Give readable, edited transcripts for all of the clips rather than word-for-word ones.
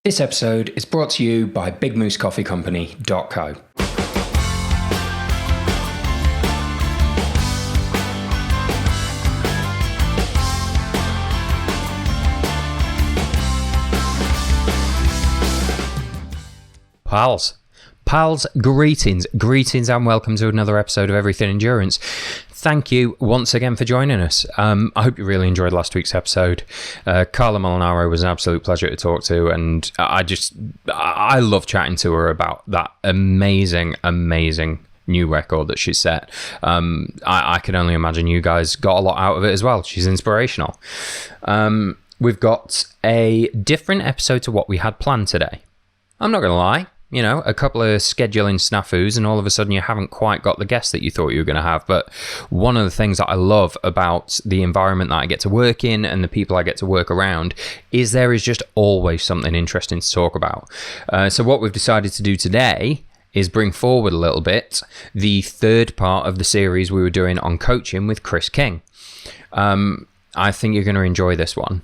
This episode is brought to you by BigMooseCoffeeCompany.co. Pals, greetings and welcome to another episode of Everything Endurance. Thank you once again for joining us. I hope you really enjoyed last week's episode. Carla Molinaro was an absolute pleasure to talk to, and I love chatting to her about that amazing new record that she set. I can only imagine you guys got a lot out of it as well. She's inspirational. We've got a different episode to what we had planned today. I'm not going to lie. You know, a couple of scheduling snafus and all of a sudden you haven't quite got the guest that you thought you were going to have. But one of the things that I love about the environment that I get to work in and the people I get to work around is there is just always something interesting to talk about. So what we've decided to do today is bring forward a little bit the third part of the series we were doing on coaching with Kris King. I think you're going to enjoy this one.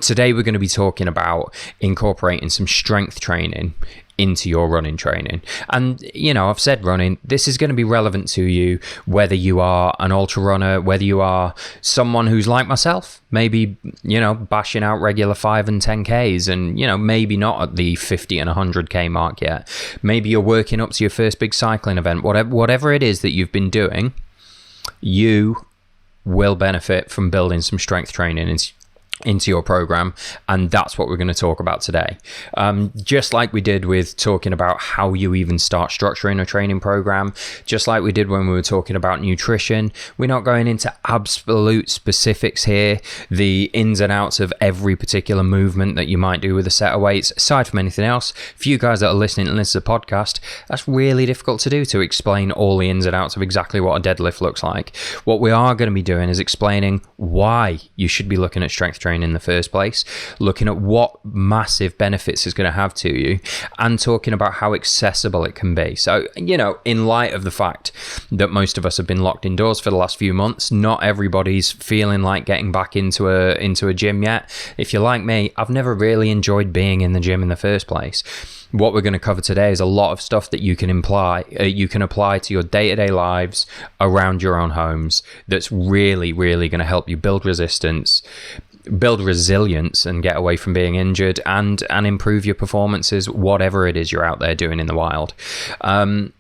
Today we're going to be talking about incorporating some strength training into your running training. And, you know, I've said running, this is going to be relevant to you, whether you are an ultra runner, whether you are someone who's like myself, maybe, you know, bashing out regular 5 and 10Ks and, you know, maybe not at the 50 and 100K mark yet. Maybe you're working up to your first big cycling event, whatever it is that you've been doing, you will benefit from building some strength training into your program, and that's what we're going to talk about today. Just like we did with talking about how you even start structuring a training program, just like we did when we were talking about nutrition, we're not going into absolute specifics here, the ins and outs of every particular movement that you might do with a set of weights. Aside from anything else, for you guys that are listening and listen to the podcast, that's really difficult to do, to explain all the ins and outs of exactly what a deadlift looks like. What we are going to be doing is explaining why you should be looking at strength training in the first place, looking at what massive benefits it's going to have to you, and talking about how accessible it can be. So, you know, in light of the fact that most of us have been locked indoors for the last few months, not everybody's feeling like getting back into a gym yet. If you're like me, I've never really enjoyed being in the gym in the first place. What we're going to cover today is a lot of stuff that you can apply to your day-to-day lives around your own homes. That's really going to help you build resilience and get away from being injured and improve your performances, whatever it is you're out there doing in the wild. For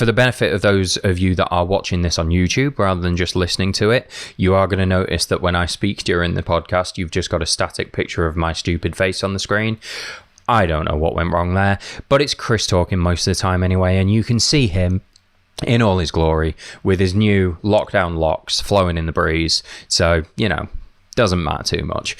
the benefit of those of you that are watching this on YouTube rather than just listening to it, you are going to notice that when I speak during the podcast, you've just got a static picture of my stupid face on the screen. I don't know what went wrong there, but it's Kris talking most of the time anyway, and you can see him in all his glory with his new lockdown locks flowing in the breeze. So, you know, doesn't matter too much.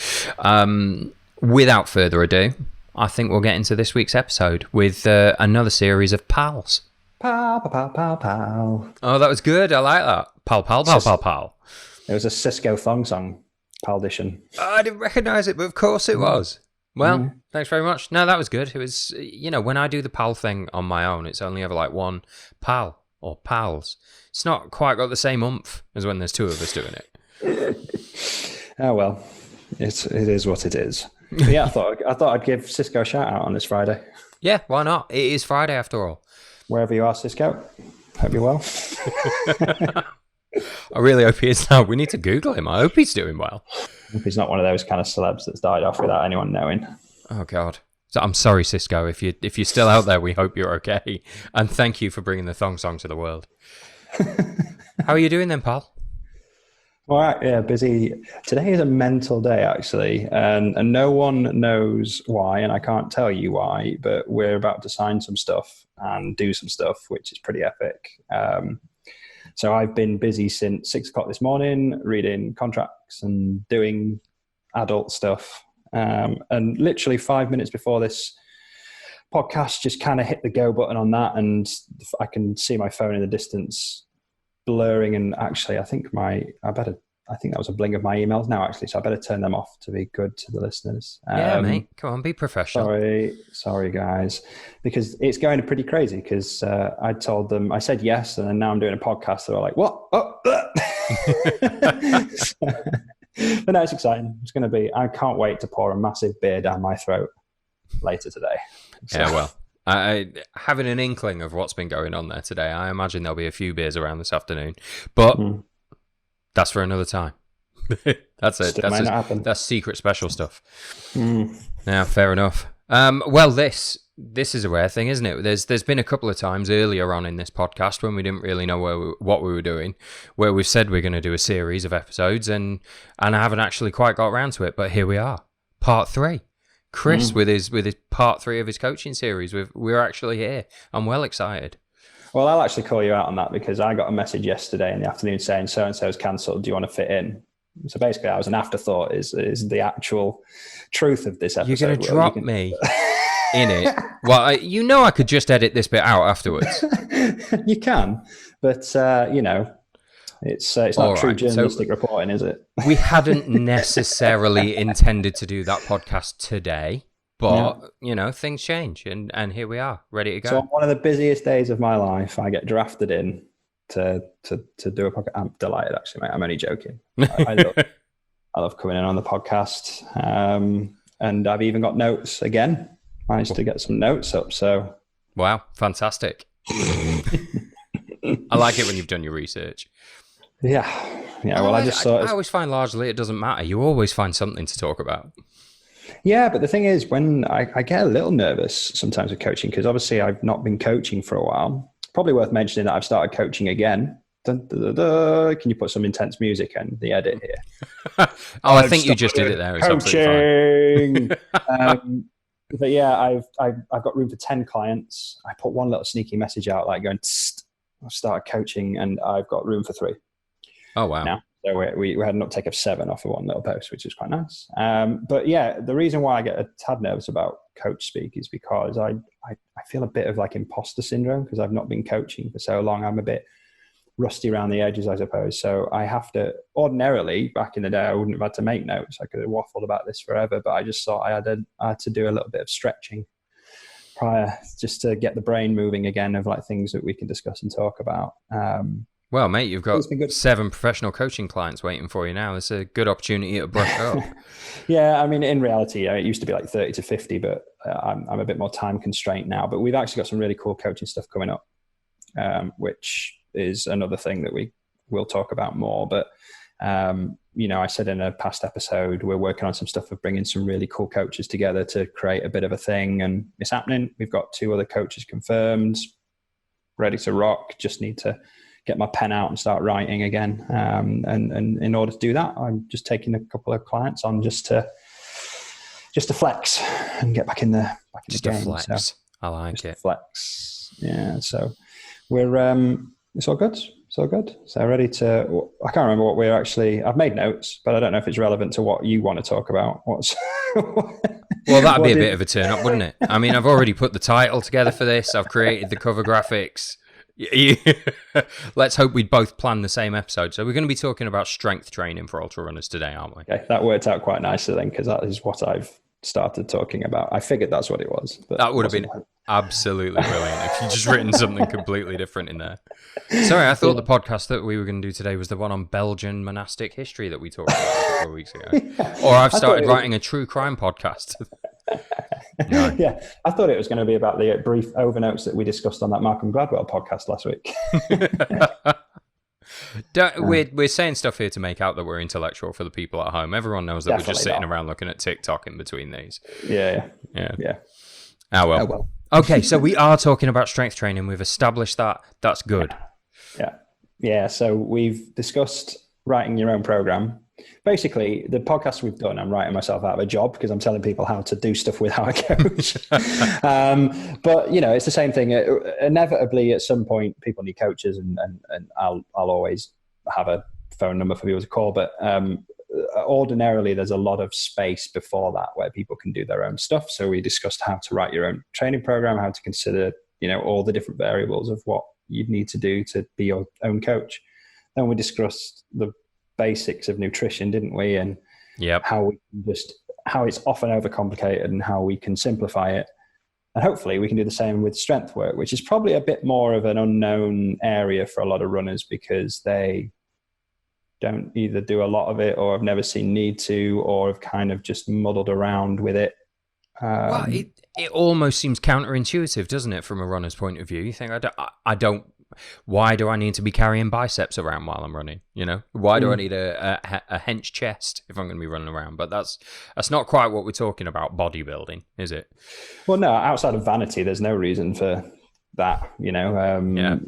Without further ado, I think we'll get into this week's episode with another series of pals. Pow, pow, pow, pow, pow. Oh, that was good. I like that. Pal, pal, pal, pal, pal. It was a Cisco thong song, pal edition. I didn't recognise it, but of course it was. Well, thanks very much. No, that was good. It was, you know, when I do the pal thing on my own, it's only ever like one pal or pals. It's not quite got the same oomph as when there's two of us doing it. Oh well, it is what it is. But yeah, I thought I'd give Cisco a shout out on this Friday. Yeah, why not? It is Friday after all. Wherever you are, Cisco, hope you're well. I really hope he is now. We need to Google him. I hope he's doing well. I hope he's not one of those kind of celebs that's died off without anyone knowing. Oh God. So I'm sorry, Cisco. If you're still out there, we hope you're okay. And thank you for bringing the thong song to the world. How are you doing then, pal? All right, yeah, busy. Today is a mental day, actually, and no one knows why, and I can't tell you why, but we're about to sign some stuff and do some stuff, which is pretty epic. So I've been busy since 6 o'clock this morning, reading contracts and doing adult stuff. And literally 5 minutes before this podcast, just kind of hit the go button on that, and I can see my phone in the distance blurring, and actually I think that was a bling of my emails now, actually, so I better turn them off to be good to the listeners. Yeah, mate, come on, be professional. Sorry guys, because it's going pretty crazy, because I told them, I said yes, and then now I'm doing a podcast, they're all like, what? Oh. But no, it's exciting. It's going to be, I can't wait to pour a massive beer down my throat later today. So. Yeah, well, I having an inkling of what's been going on there today, I imagine there'll be a few beers around this afternoon, but that's for another time. That's it. That's secret special stuff. Yeah, fair enough. Well, this is a rare thing, isn't it? There's been a couple of times earlier on in this podcast when we didn't really know what we were doing, where we've said we're going to do a series of episodes, and I haven't actually quite got around to it. But here we are, part 3. Kris with his part 3 of his coaching series. We're actually here. I'm well excited. Well, I'll actually call you out on that because I got a message yesterday in the afternoon saying so and so's cancelled. Do you want to fit in? So basically, I was an afterthought. Is the actual truth of this episode? You're going to drop me in it. Well, I could just edit this bit out afterwards. You can, but it's not true journalistic reporting, is it? We hadn't necessarily intended to do that podcast today, but things change, and here we are, ready to go. So on one of the busiest days of my life, I get drafted in to do a podcast. I'm delighted, actually, mate. I'm only joking. I love coming in on the podcast, and I've even got notes again. Managed to get some notes up. So wow, fantastic. I like it when you've done your research. Yeah. Well, I always find largely it doesn't matter. You always find something to talk about. Yeah, but the thing is, when I get a little nervous sometimes with coaching, because obviously I've not been coaching for a while. Probably worth mentioning that I've started coaching again. Dun, dun, dun, dun. Can you put some intense music in the edit here? I think you just did it there. It's coaching. But yeah, I've got room for 10 clients. I put one little sneaky message out, like going, I've started coaching, and I've got room for 3. Oh wow! Now, so we had an uptake of 7 off of one little post, which is quite nice. But yeah, the reason why I get a tad nervous about coach speak is because I feel a bit of like imposter syndrome because I've not been coaching for so long. I'm a bit rusty around the edges, I suppose. So I have to, ordinarily, back in the day, I wouldn't have had to make notes. I could have waffled about this forever, but I just thought I had to do a little bit of stretching prior, just to get the brain moving again of like things that we can discuss and talk about. Well, mate, you've got 7 professional coaching clients waiting for you now. It's a good opportunity to brush up. Yeah, I mean, in reality, it used to be like 30 to 50, but I'm a bit more time constrained now. But we've actually got some really cool coaching stuff coming up, which is another thing that we will talk about more. But, I said in a past episode, we're working on some stuff of bringing some really cool coaches together to create a bit of a thing. And it's happening. We've got 2 other coaches confirmed, ready to rock. Just need to get my pen out and start writing again. And in order to do that, I'm just taking a couple of clients on just to flex and get back in the game. Flex. So, I like it. Flex. Yeah. So we're it's all good. It's all good. So ready to. I can't remember what I've made notes, but I don't know if it's relevant to what you want to talk about. Well, that'd be a bit of a turn up, wouldn't it? I mean, I've already put the title together for this. I've created the cover graphics. Let's hope we both plan the same episode. So we're going to be talking about strength training for Ultrarunners today, aren't we? Okay, that worked out quite nicely then, because that is what I've started talking about. I figured that's what it was. But that would have been absolutely brilliant if you'd just written something completely different in there. Sorry, I thought the podcast that we were going to do today was the one on Belgian monastic history that we talked about a couple of weeks ago. Or I've started writing a true crime podcast. No. Yeah, I thought it was going to be about the brief overnotes that we discussed on that Malcolm Gladwell podcast last week. We're saying stuff here to make out that we're intellectual for the people at home. Everyone knows that we're just sitting around looking at TikTok in between these. Yeah. Oh well. Okay, so we are talking about strength training. We've established that. That's good. Yeah. So we've discussed writing your own program. Basically, the podcast we've done, I'm writing myself out of a job because I'm telling people how to do stuff with how I coach. But, it's the same thing. Inevitably, at some point, people need coaches, and I'll always have a phone number for people to call. But ordinarily, there's a lot of space before that where people can do their own stuff. So we discussed how to write your own training program, how to consider, all the different variables of what you'd need to do to be your own coach. Then we discussed the basics of nutrition, didn't we? And how it's often overcomplicated and how we can simplify it. And hopefully we can do the same with strength work, which is probably a bit more of an unknown area for a lot of runners because they don't either do a lot of it or have never seen need to, or have kind of just muddled around with it. Well, it almost seems counterintuitive, doesn't it, from a runner's point of view? You think, I don't. Why do I need to be carrying biceps around while I'm running? You know, why do I need a hench chest if I'm going to be running around? But that's not quite what we're talking about. Bodybuilding, is it? Well, no. Outside of vanity, there's no reason for that. You know,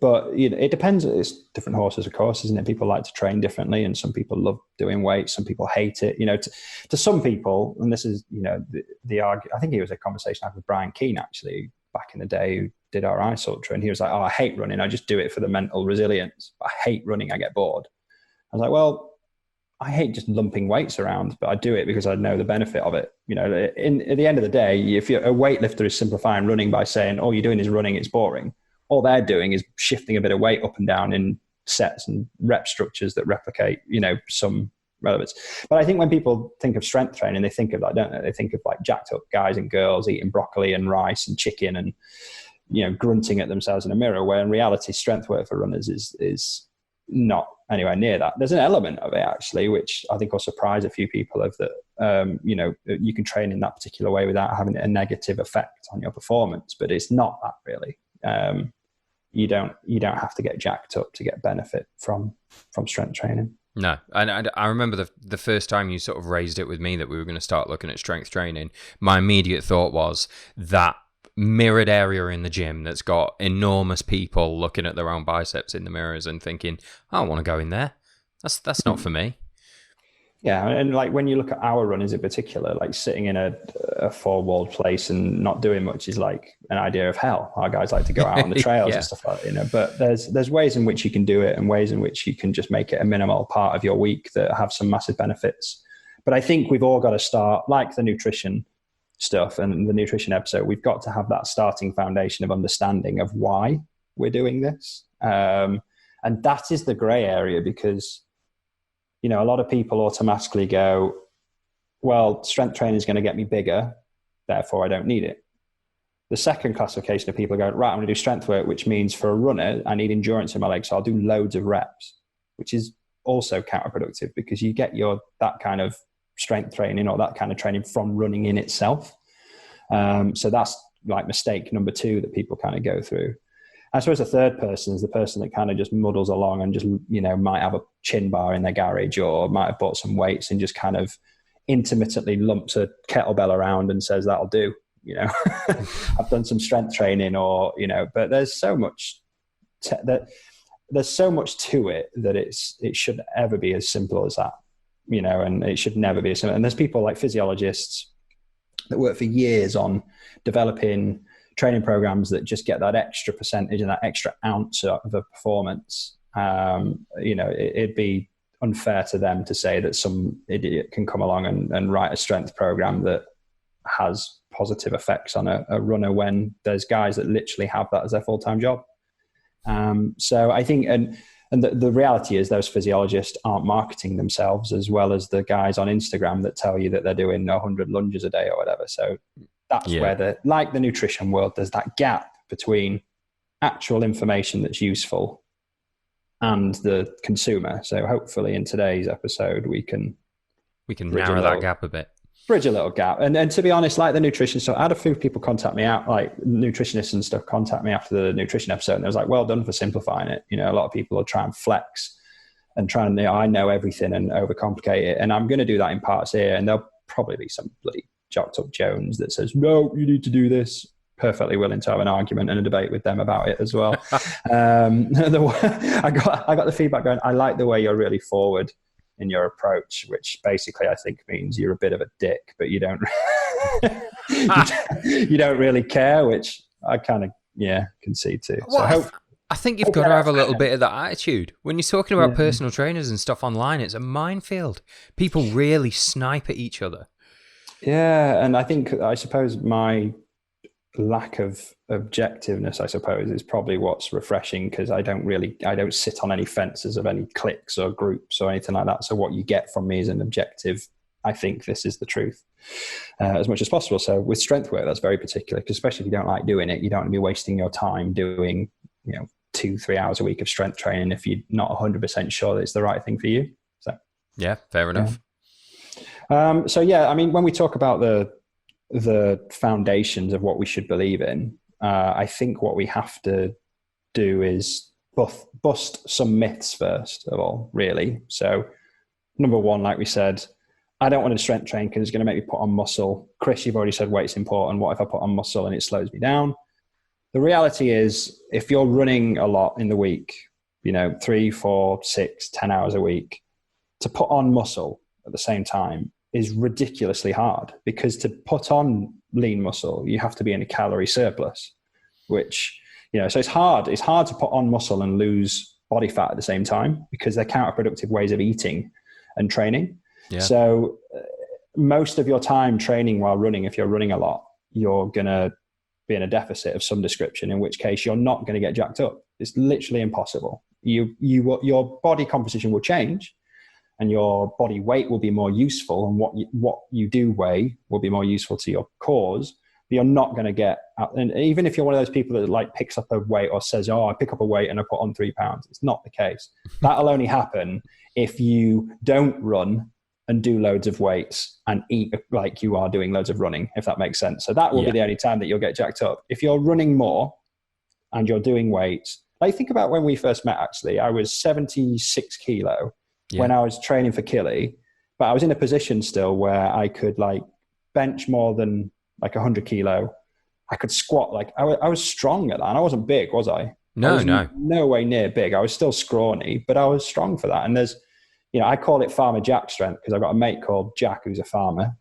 but you know, it depends. It's different horses, of course, isn't it? People like to train differently, and some people love doing weights. Some people hate it. You know, to some people, and this is, you know, the argument. I think it was a conversation I had with Brian Keane actually back in the day, who did our ice ultra, and he was like, "Oh, I hate running. I just do it for the mental resilience. I hate running. I get bored." I was like, "Well, I hate just lumping weights around, but I do it because I know the benefit of it." You know, at the end of the day, if you're a weightlifter is simplifying running by saying all you're doing is running, it's boring. All they're doing is shifting a bit of weight up and down in sets and rep structures that replicate, you know, some relevance. But I think when people think of strength training, they think of that, don't they? They think of like jacked up guys and girls eating broccoli and rice and chicken and, you know, grunting at themselves in a mirror, where in reality, strength work for runners is not anywhere near that. There's an element of it actually, which I think will surprise a few people, of that, you know, you can train in that particular way without having a negative effect on your performance, but it's not that really. You don't have to get jacked up to get benefit from strength training. No, and I remember the first time you sort of raised it with me that we were going to start looking at strength training, my immediate thought was that mirrored area in the gym that's got enormous people looking at their own biceps in the mirrors and thinking, I don't want to go in there. That's not for me. Yeah, and like when you look at our runners in particular, like sitting in a four-walled place and not doing much is like an idea of hell. Our guys like to go out on the trails and stuff like that, you know. But there's ways in which you can do it and ways in which you can just make it a minimal part of your week that have some massive benefits. But I think we've all got to start, like the nutrition stuff and the nutrition episode, we've got to have that starting foundation of understanding of why we're doing this. And that is the gray area, because, you know, a lot of people automatically go, well, strength training is going to get me bigger, therefore I don't need it. The second classification of people are going, right, I'm going to do strength work, which means for a runner, I need endurance in my legs, so I'll do loads of reps, which is also counterproductive, because you get that kind of strength training or that kind of training from running in itself. So that's like mistake number 2 that people kind of go through. I suppose the third person is the person that kind of just muddles along and just, you know, might have a chin bar in their garage or might have bought some weights and just kind of intermittently lumps a kettlebell around and says, that'll do, you know. I've done some strength training, or, you know, but there's so much there's so much to it that it shouldn't ever be as simple as that, you know, and it should never be as simple. And there's people like physiologists that work for years on developing training programs that just get that extra percentage and that extra ounce of a performance. You know, it'd be unfair to them to say that some idiot can come along and write a strength program that has positive effects on a runner, when there's guys that literally have that as their full-time job. So I think, and the reality is those physiologists aren't marketing themselves as well as the guys on Instagram that tell you that they're doing 100 lunges a day or whatever. So that's where like the nutrition world, there's that gap between actual information that's useful and the consumer. So hopefully in today's episode, we can narrow that gap a bit. Bridge a little gap. And to be honest, like the nutrition stuff, I had a few people contact me out, like nutritionists and stuff contact me after the nutrition episode. And I was like, well done for simplifying it. You know, a lot of people will try and flex and try and, you know, I know everything and overcomplicate it. And I'm going to do that in parts here. And there'll probably be some bloody jocked up Jones that says, no, you need to do this. Perfectly willing to have an argument and a debate with them about it as well. I got the feedback going, I like the way you're really forward in your approach, which basically I think means you're a bit of a dick, but you don't you don't really care, which I kind of concede to. Well, so I think you've got to have a little bit of that attitude when you're talking about personal trainers and stuff online. It's a minefield. People really snipe at each other. Yeah, and I suppose my lack of objectiveness, I suppose, is probably what's refreshing, because I don't sit on any fences of any cliques or groups or anything like that. So what you get from me is an objective, I think this is the truth, as much as possible. So with strength work, that's very particular, because especially if you don't like doing it, you don't want to be wasting your time doing, you know, 2-3 hours a week of strength training if you're not 100% sure that it's the right thing for you. So yeah, fair enough. So yeah, I mean, when we talk about the foundations of what we should believe in, I think what we have to do is bust some myths first of all, really. So number one, like we said, I don't want to strength train because it's going to make me put on muscle. Kris, you've already said weight's important. What if I put on muscle and it slows me down? The reality is, if you're running a lot in the week, 3, 4, 6, 10 hours a week, to put on muscle at the same time is ridiculously hard, because to put on lean muscle, you have to be in a calorie surplus, which, so it's hard. It's hard to put on muscle and lose body fat at the same time, because they're counterproductive ways of eating and training. Yeah. So most of your time training while running, if you're running a lot, you're going to be in a deficit of some description, in which case you're not going to get jacked up. It's literally impossible. Your body composition will change, and your body weight will be more useful, and what you do weigh will be more useful to your cause. But you're not going to get, and even if you're one of those people that like picks up a weight or says, I pick up a weight and I put on 3 pounds, it's not the case. That'll only happen if you don't run and do loads of weights and eat like you are doing loads of running, if that makes sense. So that will be the only time that you'll get jacked up. If you're running more and you're doing weights, like think about when we first met, actually, I was 76 kilo when I was training for Killy, but I was in a position still where I could like bench more than like 100 kilo. I could squat, like I was strong at that. And I wasn't big, was I? No. No way near big. I was still scrawny, but I was strong for that. And there's, I call it Farmer Jack strength, because I've got a mate called Jack who's a farmer.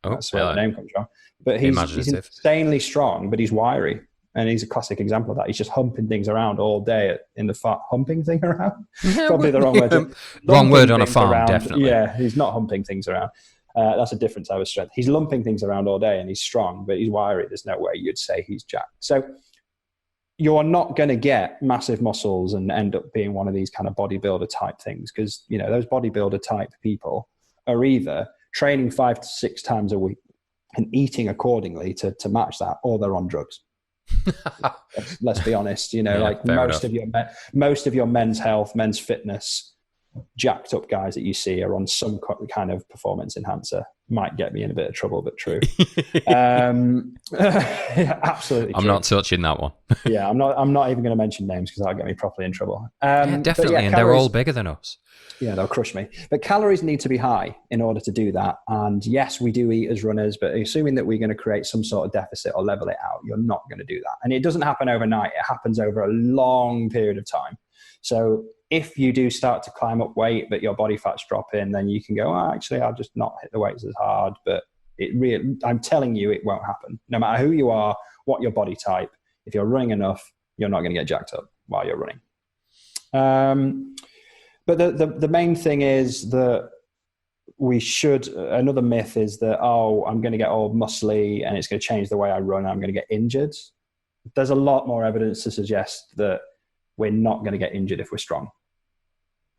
That's where the name comes from. But he's insanely strong, but he's wiry. And he's a classic example of that. He's just humping things around all day in the farm. Humping thing around? Probably the wrong word. Wrong word on a farm, definitely. Yeah, he's not humping things around. That's a different type of strength. He's lumping things around all day, and he's strong, but he's wiry. There's no way you'd say he's jacked. So you're not going to get massive muscles and end up being one of these kind of bodybuilder type things, because those bodybuilder type people are either training 5 to 6 times a week and eating accordingly to match that, or they're on drugs. Let's be honest. Like most of your men's health, men's fitness, jacked up guys that you see are on some kind of performance enhancer. Might get me in a bit of trouble, but true. Absolutely. I'm not touching that one. Yeah, I'm not even going to mention names, because that'll get me properly in trouble. Definitely, and they're all bigger than us. Yeah, they'll crush me. But calories need to be high in order to do that. And yes, we do eat as runners, but assuming that we're going to create some sort of deficit or level it out, you're not going to do that. And it doesn't happen overnight. It happens over a long period of time. So if you do start to climb up weight, but your body fat's dropping, then you can go, actually, I'll just not hit the weights as hard. But I'm telling you, it won't happen. No matter who you are, what your body type, if you're running enough, you're not going to get jacked up while you're running. But the main thing is that another myth is that, I'm going to get all muscly and it's going to change the way I run. I'm going to get injured. There's a lot more evidence to suggest that we're not going to get injured if we're strong.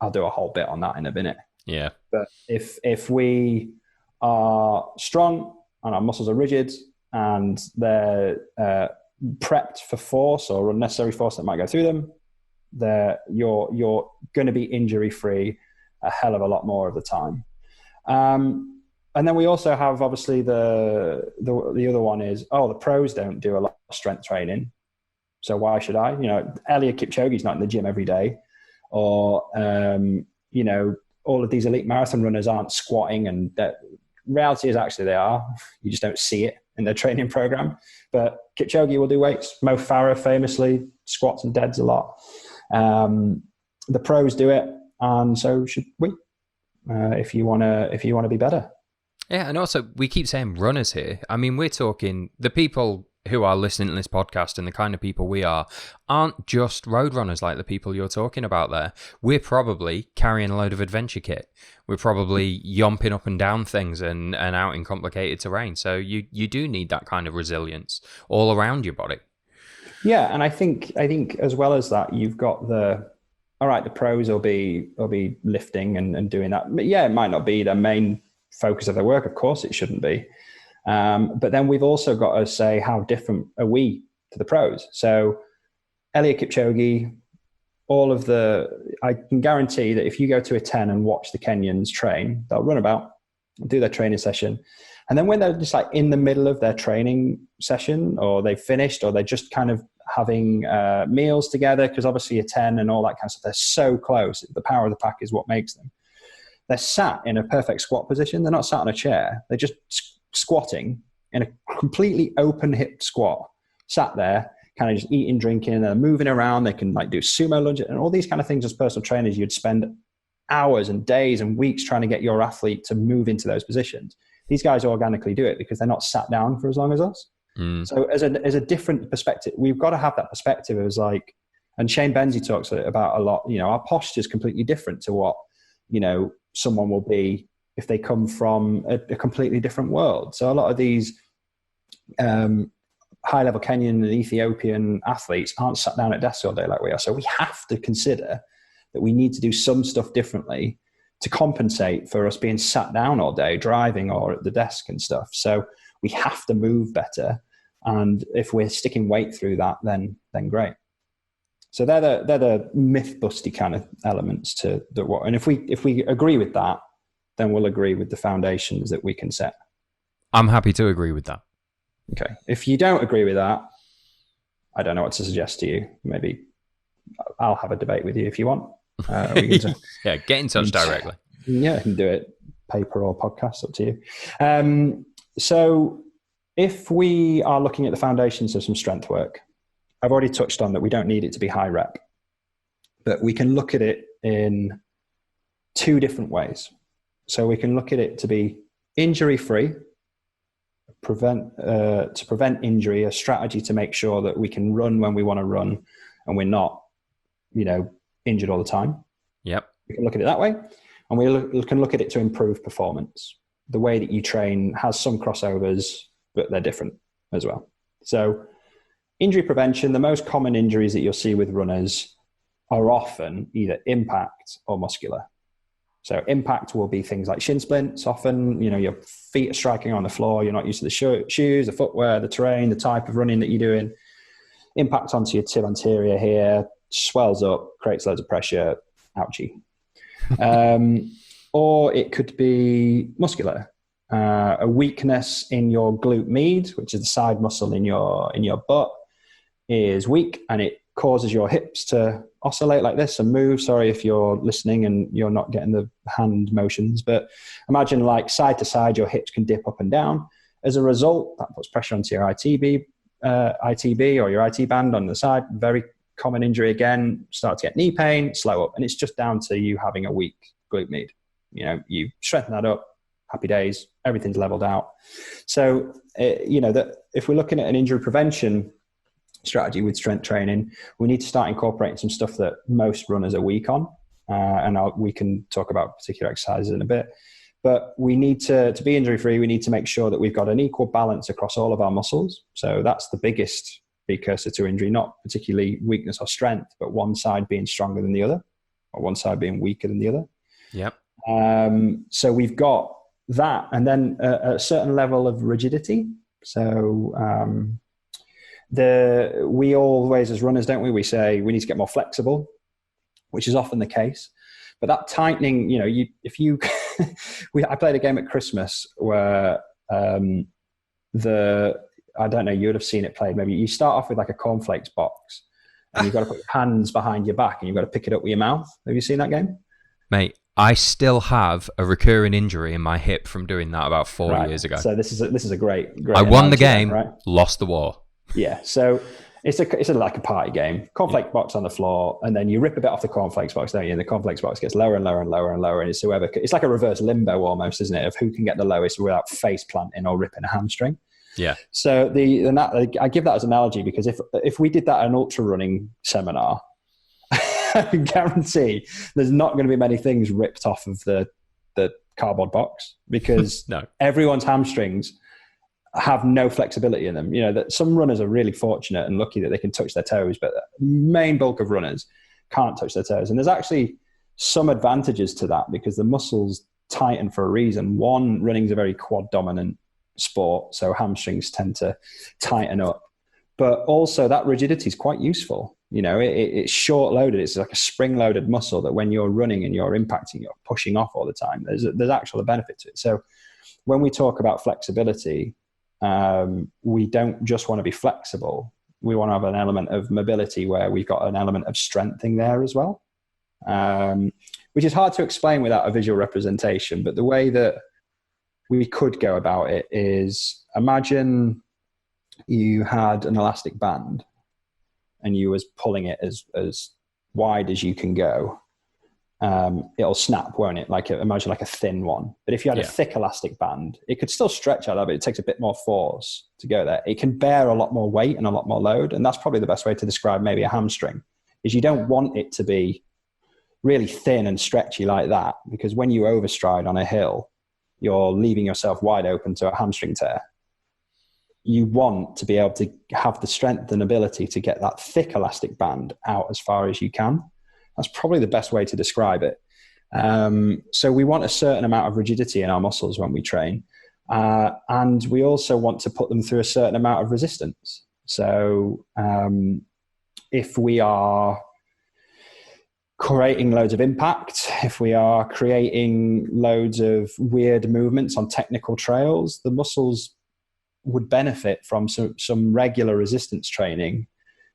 I'll do a whole bit on that in a minute. Yeah. But if we are strong and our muscles are rigid and they're prepped for force or unnecessary force that might go through them, you're going to be injury free a hell of a lot more of the time. And then we also have, obviously, the other one is, the pros don't do a lot of strength training, so why should I? Eliud Kipchoge's not in the gym every day, or all of these elite marathon runners aren't squatting, and that reality is actually they are. You just don't see it in their training program. But Kipchoge will do weights. Mo Farah famously squats and deads a lot. The pros do it, and so should we. If you want to be better. Yeah, and also we keep saying runners here. I mean, we're talking the people who are listening to this podcast, and the kind of people we are aren't just road runners like the people you're talking about there. We're probably carrying a load of adventure kit. We're probably yomping up and down things and out in complicated terrain. So you do need that kind of resilience all around your body. Yeah, and I think as well as that, you've got the pros will be lifting and doing that. But yeah, it might not be their main focus of their work. Of course it shouldn't be. But then we've also got to say, how different are we to the pros? So Eliud Kipchoge, I can guarantee that if you go to a 10 and watch the Kenyans train, they'll run about, do their training session. And then when they're just like in the middle of their training session, or they've finished, or they're just kind of having meals together, because obviously a 10 and all that kind of stuff, they're so close. The power of the pack is what makes them. They're sat in a perfect squat position. They're not sat on a chair. They're just squatting in a completely open hip squat, sat there, kind of just eating, drinking, and they're moving around. They can like do sumo lunge and all these kind of things. As personal trainers, you'd spend hours and days and weeks trying to get your athlete to move into those positions. These guys organically do it because they're not sat down for as long as us. So as a different perspective, we've got to have that perspective as like, and Shane Benzie talks about a lot, you know, our posture is completely different to what, you know, someone will be if they come from a completely different world. So a lot of these high-level Kenyan and Ethiopian athletes aren't sat down at desks all day like we are. So we have to consider that we need to do some stuff differently to compensate for us being sat down all day, driving or at the desk and stuff. So we have to move better. And if we're sticking weight through that, then great. So they're the myth-busty kind of elements to the what. And if we agree with that, then we'll agree with the foundations that we can set. I'm happy to agree with that. Okay. If you don't agree with that, I don't know what to suggest to you. Maybe I'll have a debate with you if you want. Yeah, get in touch directly. Yeah, I can do it paper or podcast, up to you. So if we are looking at the foundations of some strength work, I've already touched on that we don't need it to be high rep, but we can look at it in two different ways. So we can look at it to be injury-free, to prevent injury, a strategy to make sure that we can run when we want to run and we're not, you know, injured all the time. Yep. We can look at it that way. And we can look at it to improve performance. The way that you train has some crossovers, but they're different as well. So injury prevention, the most common injuries that you'll see with runners are often either impact or muscular. So impact will be things like shin splints. Often, you know, your feet are striking on the floor. You're not used to the shoes, the footwear, the terrain, the type of running that you're doing. Impact onto your tib anterior here, swells up, creates loads of pressure. Ouchie. Or it could be muscular. A weakness in your glute med, which is the side muscle in your butt, is weak, and it causes your hips to oscillate like this and move. Sorry if you're listening and you're not getting the hand motions, but imagine like side to side, your hips can dip up and down. As a result, that puts pressure onto your ITB or your IT band on the side. Very common injury again. Start to get knee pain, slow up, and it's just down to you having a weak glute med. You know, you strengthen that up, happy days, everything's leveled out. So, you know, that if we're looking at an injury prevention strategy with strength training, we need to start incorporating some stuff that most runners are weak on. And we can talk about particular exercises in a bit. But we need to be injury-free, we need to make sure that we've got an equal balance across all of our muscles. So that's the biggest precursor to injury, not particularly weakness or strength, but one side being stronger than the other, or one side being weaker than the other. Yep. So we've got that, and then a certain level of rigidity. So we always, as runners, don't we? We say we need to get more flexible, which is often the case. But that tightening, you know, I played a game at Christmas where I don't know, you would have seen it played. Maybe you start off with like a cornflakes box, and you've got to put your hands behind your back, and you've got to pick it up with your mouth. Have you seen that game? Mate, I still have a recurring injury in my hip from doing that about 4 years ago. So this is a great. I won the game, right? Lost the war. Yeah. So it's like a party game. Cornflake box on the floor, and then you rip a bit off the cornflakes box, don't you? And the cornflakes box gets lower and lower and lower and lower, and it's like a reverse limbo almost, isn't it? Of who can get the lowest without face planting or ripping a hamstring. Yeah. So I give that as an analogy because if we did that at an ultra running seminar, I can guarantee there's not going to be many things ripped off of the cardboard box because no. Everyone's hamstrings have no flexibility in them. You know, that some runners are really fortunate and lucky that they can touch their toes, but the main bulk of runners can't touch their toes. And there's actually some advantages to that because the muscles tighten for a reason. One, running is a very quad dominant sport, so hamstrings tend to tighten up. But also that rigidity is quite useful It's short loaded. It's like a spring loaded muscle that when you're running and you're impacting, you're pushing off all the time. There's actual benefit to it. So when we talk about flexibility, we don't just want to be flexible. We want to have an element of mobility where we've got an element of strengthening there as well, which is hard to explain without a visual representation. But the way that we could go about it is, imagine you had an elastic band and you was pulling it as wide as you can go. It'll snap, won't it? Imagine like a thin one. But if you had a thick elastic band, it could still stretch out, but it takes a bit more force to go there. It can bear a lot more weight and a lot more load. And that's probably the best way to describe maybe a hamstring, is you don't want it to be really thin and stretchy like that, because when you overstride on a hill, you're leaving yourself wide open to a hamstring tear. You want to be able to have the strength and ability to get that thick elastic band out as far as you can. That's probably the best way to describe it. So we want a certain amount of rigidity in our muscles when we train. And we also want to put them through a certain amount of resistance. So if we are creating loads of impact, if we are creating loads of weird movements on technical trails, the muscles would benefit from some regular resistance training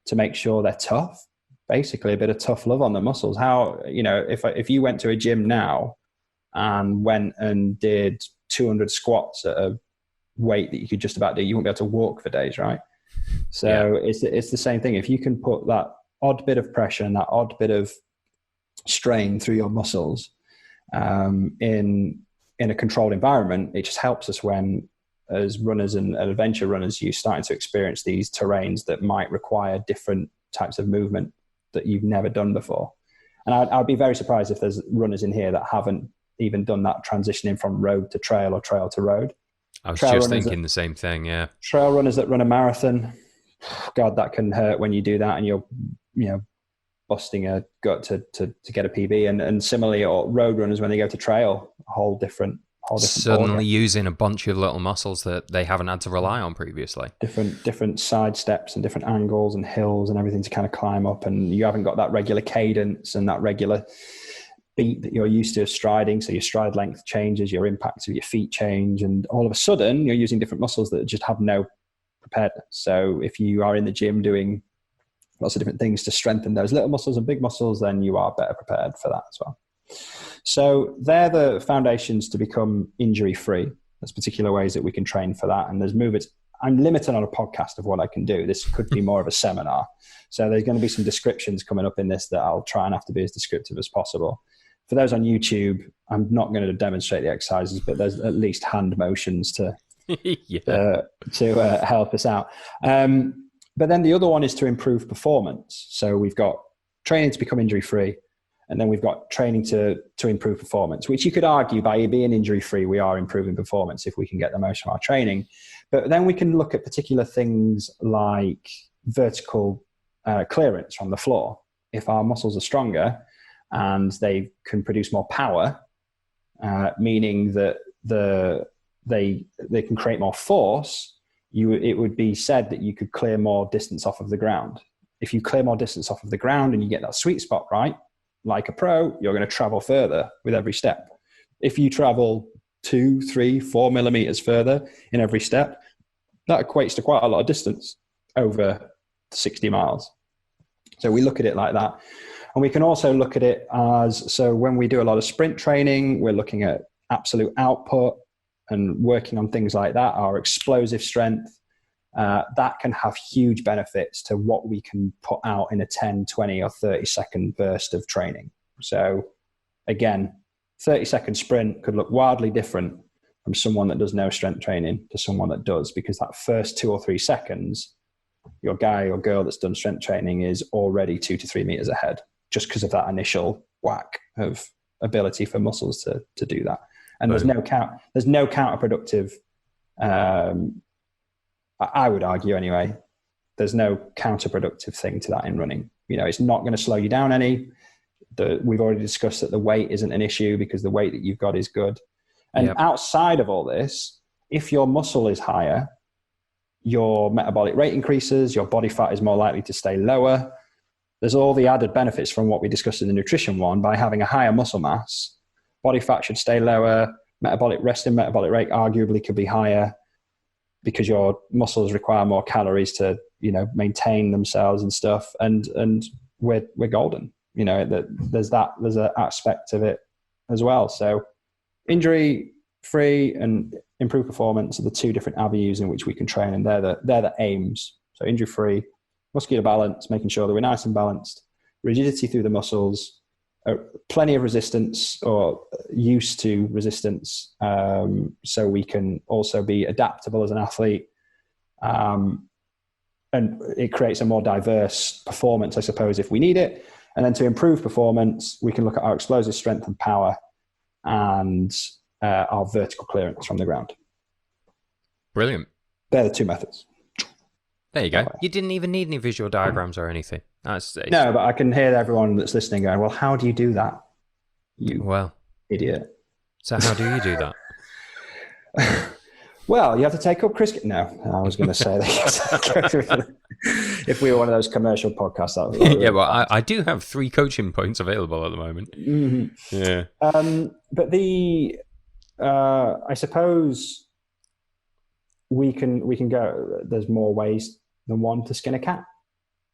to make sure they're tough. Basically a bit of tough love on the muscles. If you went to a gym now and went and did 200 squats at a weight that you could just about do, you wouldn't be able to walk for days, right? So it's the same thing. If you can put that odd bit of pressure and that odd bit of strain through your muscles in a controlled environment, it just helps us when, as runners and adventure runners, you're starting to experience these terrains that might require different types of movement that you've never done before. And I'd be very surprised if there's runners in here that haven't even done that transitioning from road to trail or trail to road. I was just thinking the same thing, yeah. Trail runners that run a marathon, God, that can hurt when you do that and you're, busting a gut to get a PB. And similarly, or road runners when they go to trail, a whole different suddenly using a bunch of little muscles that they haven't had to rely on previously. Different side steps and different angles and hills and everything to kind of climb up, and you haven't got that regular cadence and that regular beat that you're used to striding. So your stride length changes, your impact of your feet change, and all of a sudden you're using different muscles that just have no preparedness. So if you are in the gym doing lots of different things to strengthen those little muscles and big muscles, then you are better prepared for that as well. So they're the foundations to become injury-free. There's particular ways that we can train for that. And there's movements. I'm limited on a podcast of what I can do. This could be more of a seminar. So there's going to be some descriptions coming up in this that I'll try and have to be as descriptive as possible. For those on YouTube, I'm not going to demonstrate the exercises, but there's at least hand motions to help us out. But then the other one is to improve performance. So we've got training to become injury-free. And then we've got training to improve performance, which you could argue by being injury-free, we are improving performance if we can get the most from our training. But then we can look at particular things like vertical clearance from the floor. If our muscles are stronger and they can produce more power, meaning that they can create more force, it would be said that you could clear more distance off of the ground. If you clear more distance off of the ground and you get that sweet spot right, like a pro, you're going to travel further with every step. If you travel 2, 3, 4 millimeters further in every step, that equates to quite a lot of distance over 60 miles. So we look at it like that. And we can also look at it as, so when we do a lot of sprint training, we're looking at absolute output and working on things like that, our explosive strength. That can have huge benefits to what we can put out in a 10, 20 or 30 second burst of training. So again, 30-second sprint could look wildly different from someone that does no strength training to someone that does, because that first 2 or 3 seconds, your guy or girl that's done strength training is already 2 to 3 meters ahead, just because of that initial whack of ability for muscles to do that. And there's no counterproductive, I would argue anyway, there's no counterproductive thing to that in running. It's not going to slow you down any. We've already discussed that the weight isn't an issue because the weight that you've got is good. And outside of all this, if your muscle is higher, your metabolic rate increases, your body fat is more likely to stay lower. there's all the added benefits from what we discussed in the nutrition one. By having a higher muscle mass, body fat should stay lower, resting metabolic rate arguably could be higher because your muscles require more calories to, maintain themselves and stuff. And we're golden, there's an aspect of it as well. So injury free and improved performance are the two different avenues in which we can train. And they're the aims. So injury free, muscular balance, making sure that we're nice and balanced, rigidity through the muscles, plenty of resistance or used to resistance, so we can also be adaptable as an athlete. And it creates a more diverse performance, I suppose, if we need it. And then to improve performance, we can look at our explosive strength and power and our vertical clearance from the ground. Brilliant. They're the two methods. There you go. You didn't even need any visual diagrams or anything. No, but I can hear everyone that's listening going, well, how do you do that? You idiot. So how do you do that? Well, you have to take up Kris King. No, I was going to say that if we were one of those commercial podcasts. That would yeah, well, I do have 3 coaching points available at the moment. Mm-hmm. Yeah. But I suppose we can go. There's more ways than one to skin a cat.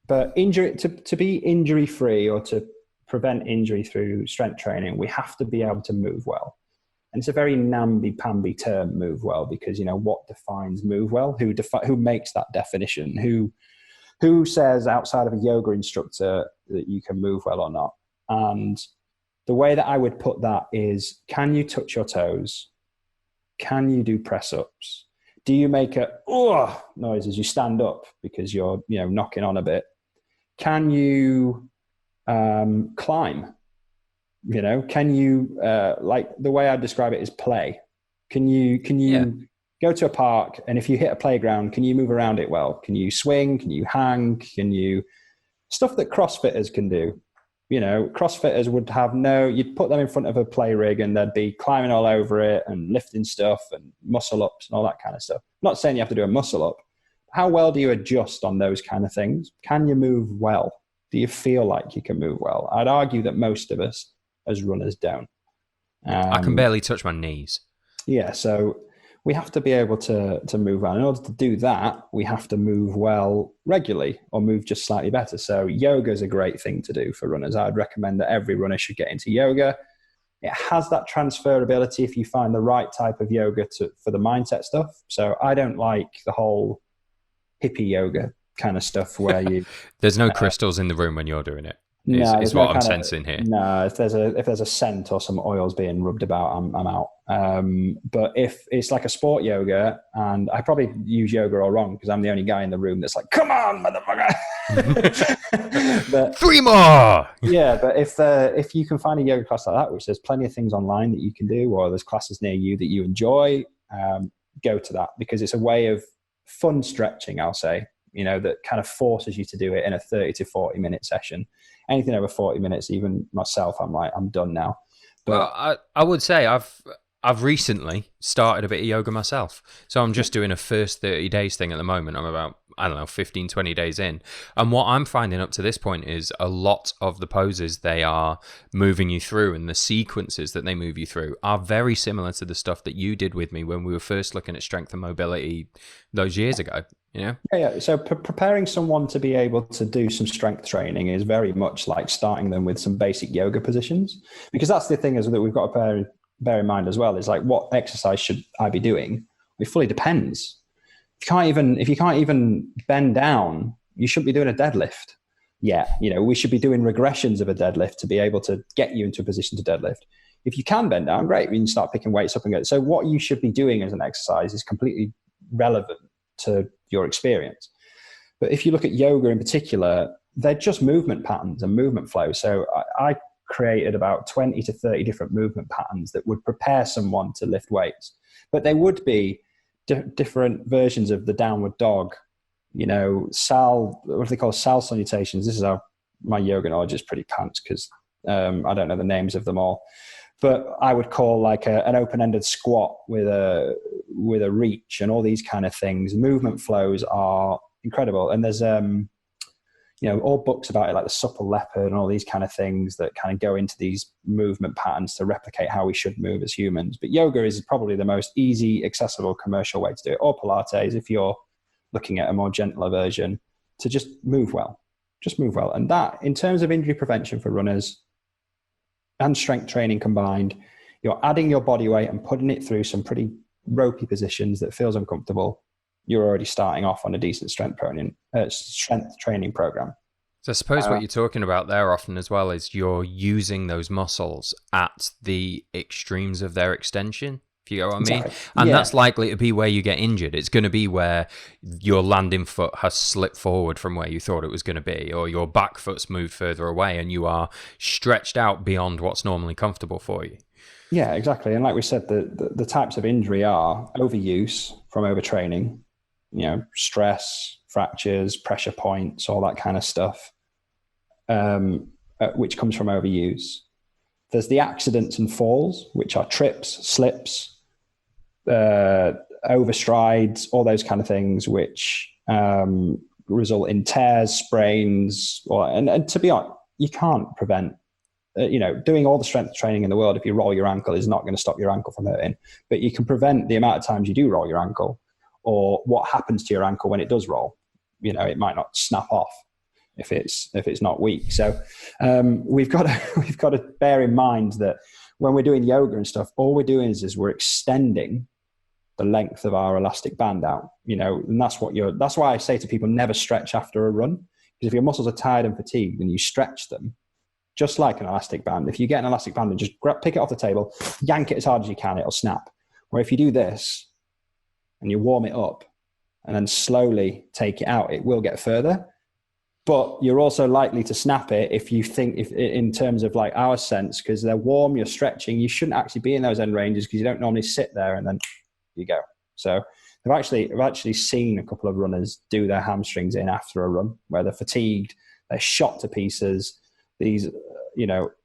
But to be injury free or to prevent injury through strength training, we have to be able to move well. And it's a very namby-pamby term, move well, because what defines move well? Who makes that definition? Who says outside of a yoga instructor that you can move well or not? And the way that I would put that is: can you touch your toes? Can you do press ups? Do you make a noise as you stand up because you're knocking on a bit? Can you climb? Can you like the way I describe it is play? Can you go to a park, and if you hit a playground, can you move around it well? Can you swing? Can you hang? Can you stuff that CrossFitters can do? CrossFitters would have you'd put them in front of a play rig and they'd be climbing all over it and lifting stuff and muscle ups and all that kind of stuff. I'm not saying you have to do a muscle up. How well do you adjust on those kind of things? Can you move well? Do you feel like you can move well? I'd argue that most of us as runners don't. I can barely touch my knees. Yeah, so we have to be able to move well. In order to do that, we have to move well regularly or move just slightly better. So yoga is a great thing to do for runners. I'd recommend that every runner should get into yoga. It has that transferability if you find the right type of yoga for the mindset stuff. So I don't like the whole hippie yoga kind of stuff where you... There's no crystals in the room when you're doing it. Is what I'm sensing here. No, if there's a scent or some oils being rubbed about, I'm out. But if it's like a sport yoga, and I probably use yoga all wrong because I'm the only guy in the room that's like, come on, motherfucker. But 3 more. Yeah, but if you can find a yoga class like that, which there's plenty of things online that you can do, or there's classes near you that you enjoy, go to that, because it's a way of fun stretching, I'll say, that kind of forces you to do it in a 30 to 40 minute session. Anything over 40 minutes, even myself, I'm like, I'm done now. But I would say I've recently started a bit of yoga myself. So I'm just doing a first 30 days thing at the moment. I'm about, 15, 20 days in. And what I'm finding up to this point is a lot of the poses they are moving you through and the sequences that they move you through are very similar to the stuff that you did with me when we were first looking at strength and mobility those years ago. Yeah. So preparing someone to be able to do some strength training is very much like starting them with some basic yoga positions, because that's the thing is that we've got to bear in mind as well, is like, what exercise should I be doing? It fully depends. If you can't even bend down, you shouldn't be doing a deadlift. Yeah, we should be doing regressions of a deadlift to be able to get you into a position to deadlift. If you can bend down, great. We can start picking weights up and go. So what you should be doing as an exercise is completely relevant to your experience. But if you look at yoga in particular, they're just movement patterns and movement flow. So I created about 20 to 30 different movement patterns that would prepare someone to lift weights. But they would be different versions of the downward dog, what do they call sal salutations? This is how my yoga knowledge is pretty pants, because I don't know the names of them all. But I would call like an open-ended squat with a reach and all these kind of things. Movement flows are incredible. And there's all books about it, like the supple leopard and all these kind of things that kind of go into these movement patterns to replicate how we should move as humans. But yoga is probably the most easy, accessible, commercial way to do it. Or Pilates, if you're looking at a more gentler version, to just move well. Just move well. And that, in terms of injury prevention for runners and strength training combined, you're adding your body weight and putting it through some pretty ropey positions that feels uncomfortable. You're already starting off on a decent strength training program. So I suppose what you're talking about there often as well is you're using those muscles at the extremes of their extension, if you get what I mean. And that's likely to be where you get injured. It's going to be where your landing foot has slipped forward from where you thought it was going to be, or your back foot's moved further away and you are stretched out beyond what's normally comfortable for you. Yeah, exactly. And like we said, the types of injury are overuse from overtraining, stress, fractures, pressure points, all that kind of stuff, which comes from overuse. There's the accidents and falls, which are trips, slips, overstrides, all those kind of things, which result in tears, sprains, and to be honest, you can't prevent. Doing all the strength training in the world, if you roll your ankle, is not going to stop your ankle from hurting. But you can prevent the amount of times you do roll your ankle, or what happens to your ankle when it does roll. It might not snap off if it's not weak. So we've got to bear in mind that when we're doing yoga and stuff, all we're doing is we're extending the length of our elastic band out. And that's why I say to people, never stretch after a run, because if your muscles are tired and fatigued and you stretch them, just like an elastic band, if you get an elastic band and just pick it off the table, yank it as hard as you can, it'll snap. Where if you do this and you warm it up and then slowly take it out, it will get further. But you're also likely to snap it if you think, in terms of like our sense, because they're warm, you're stretching, you shouldn't actually be in those end ranges because you don't normally sit there and then you go. So I've actually seen a couple of runners do their hamstrings in after a run where they're fatigued, they're shot to pieces. These,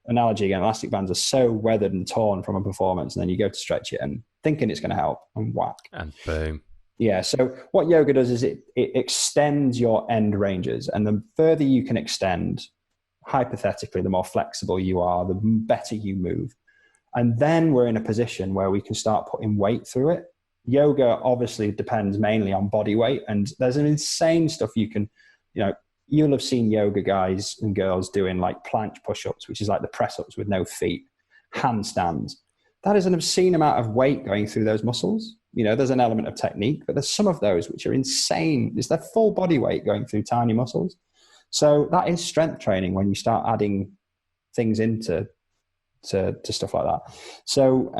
analogy again, elastic bands are so weathered and torn from a performance, and then you go to stretch it and thinking it's going to help, and whack. And boom. Yeah, so what yoga does is it extends your end ranges, and the further you can extend, hypothetically, the more flexible you are, the better you move. And then we're in a position where we can start putting weight through it. Yoga obviously depends mainly on body weight, and there's an insane stuff you can, you'll have seen yoga guys and girls doing like planche push-ups, which is like the press-ups with no feet, handstands. That is an obscene amount of weight going through those muscles. There's an element of technique, but there's some of those which are insane. It's their full body weight going through tiny muscles. So that is strength training when you start adding things into stuff like that. So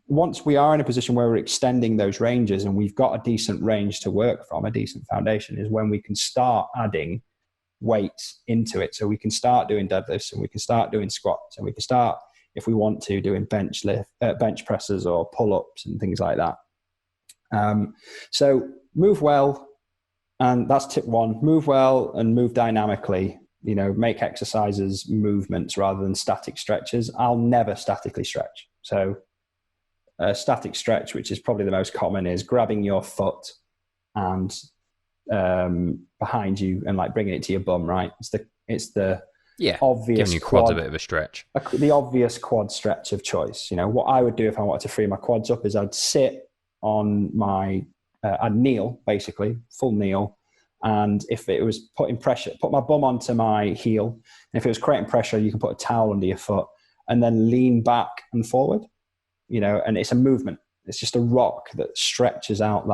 once we are in a position where we're extending those ranges and we've got a decent range to work from, a decent foundation, is when we can start adding weights into it. So we can start doing deadlifts and we can start doing squats and we can start, if we want to, doing bench presses or pull-ups and things like that. So move well, and that's tip one. Move well and move dynamically. Make exercises movements rather than static stretches. I'll never statically stretch. So a static stretch, which is probably the most common, is grabbing your foot and behind you and like bringing it to your bum, right? It's the obvious, giving your quads a bit of a stretch. The obvious quad stretch of choice. What I would do if I wanted to free my quads up is I'd sit on I'd kneel, basically, full kneel. And if it was putting pressure, put my bum onto my heel. And if it was creating pressure, you can put a towel under your foot and then lean back and forward, and it's a movement. It's just a rock that stretches out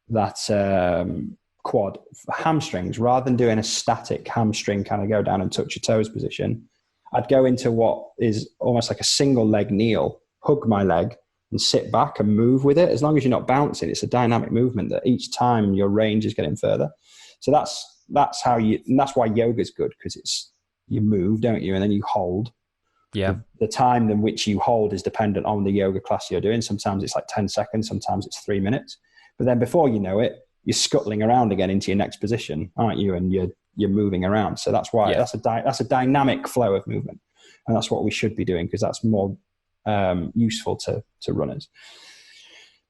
that quad. Hamstrings, rather than doing a static hamstring kind of go down and touch your toes position, I'd go into what is almost like a single leg kneel, hug my leg and sit back and move with it. As long as you're not bouncing, it's a dynamic movement that each time your range is getting further. So that's why yoga is good, because you move, don't you? And then you hold. Yeah. The time in which you hold is dependent on the yoga class you're doing. Sometimes it's like 10 seconds, sometimes it's 3 minutes. But then before you know it, you're scuttling around again into your next position, aren't you? And you're moving around. So that's why that's a dynamic flow of movement. And that's what we should be doing, because that's more useful to runners.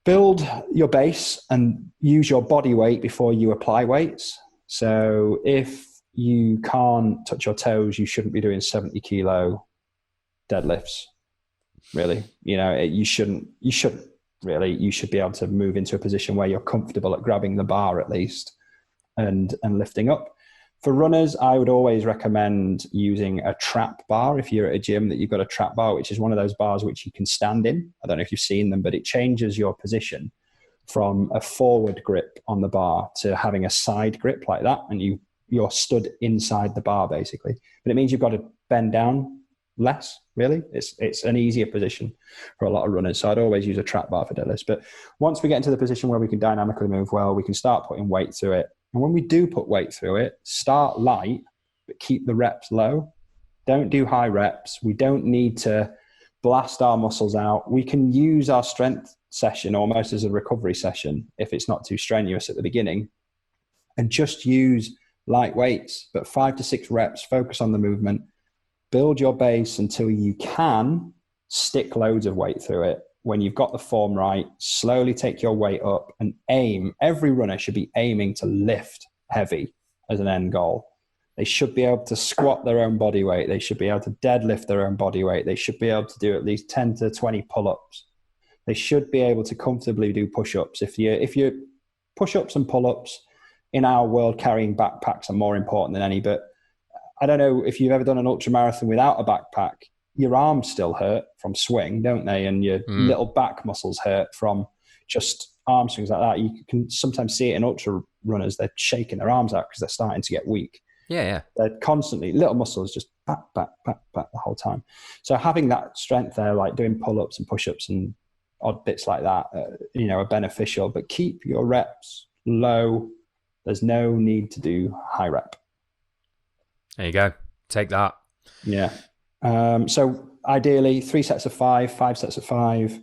Build your base and use your body weight before you apply weights. So if you can't touch your toes. You shouldn't be doing 70 kilo deadlifts, really. You shouldn't really. You should be able to move into a position where you're comfortable at grabbing the bar at least and lifting up. For runners, I would always recommend using a trap bar. If you're at a gym that you've got a trap bar, which is one of those bars which you can stand in. I don't know if you've seen them, but it changes your position from a forward grip on the bar to having a side grip like that. And you're stood inside the bar basically. But it means you've got to bend down less, really. It's an easier position for a lot of runners. So I'd always use a trap bar for deadlifts. But once we get into the position where we can dynamically move well, we can start putting weight through it. And when we do put weight through it, start light, but keep the reps low. Don't do high reps. We don't need to blast our muscles out. We can use our strength session almost as a recovery session if it's not too strenuous at the beginning, and just use light weights, but 5 to 6 reps, focus on the movement, build your base until you can stick loads of weight through it. When you've got the form right, slowly take your weight up and aim. Every runner should be aiming to lift heavy as an end goal. They should be able to squat their own body weight. They should be able to deadlift their own body weight. They should be able to do at least 10 to 20 pull-ups. They should be able to comfortably do push-ups. If you push-ups and pull-ups in our world, carrying backpacks are more important than any. But I don't know if you've ever done an ultra marathon without a backpack. Your arms still hurt from swing, don't they? And your little back muscles hurt from just arm swings like that. You can sometimes see it in ultra runners. They're shaking their arms out because they're starting to get weak. Yeah. They're constantly, little muscles just back the whole time. So having that strength there, like doing pull-ups and push-ups and odd bits like that, are beneficial. But keep your reps low. There's no need to do high rep. There you go. Take that. Yeah. So ideally 3 sets of 5 sets of 5,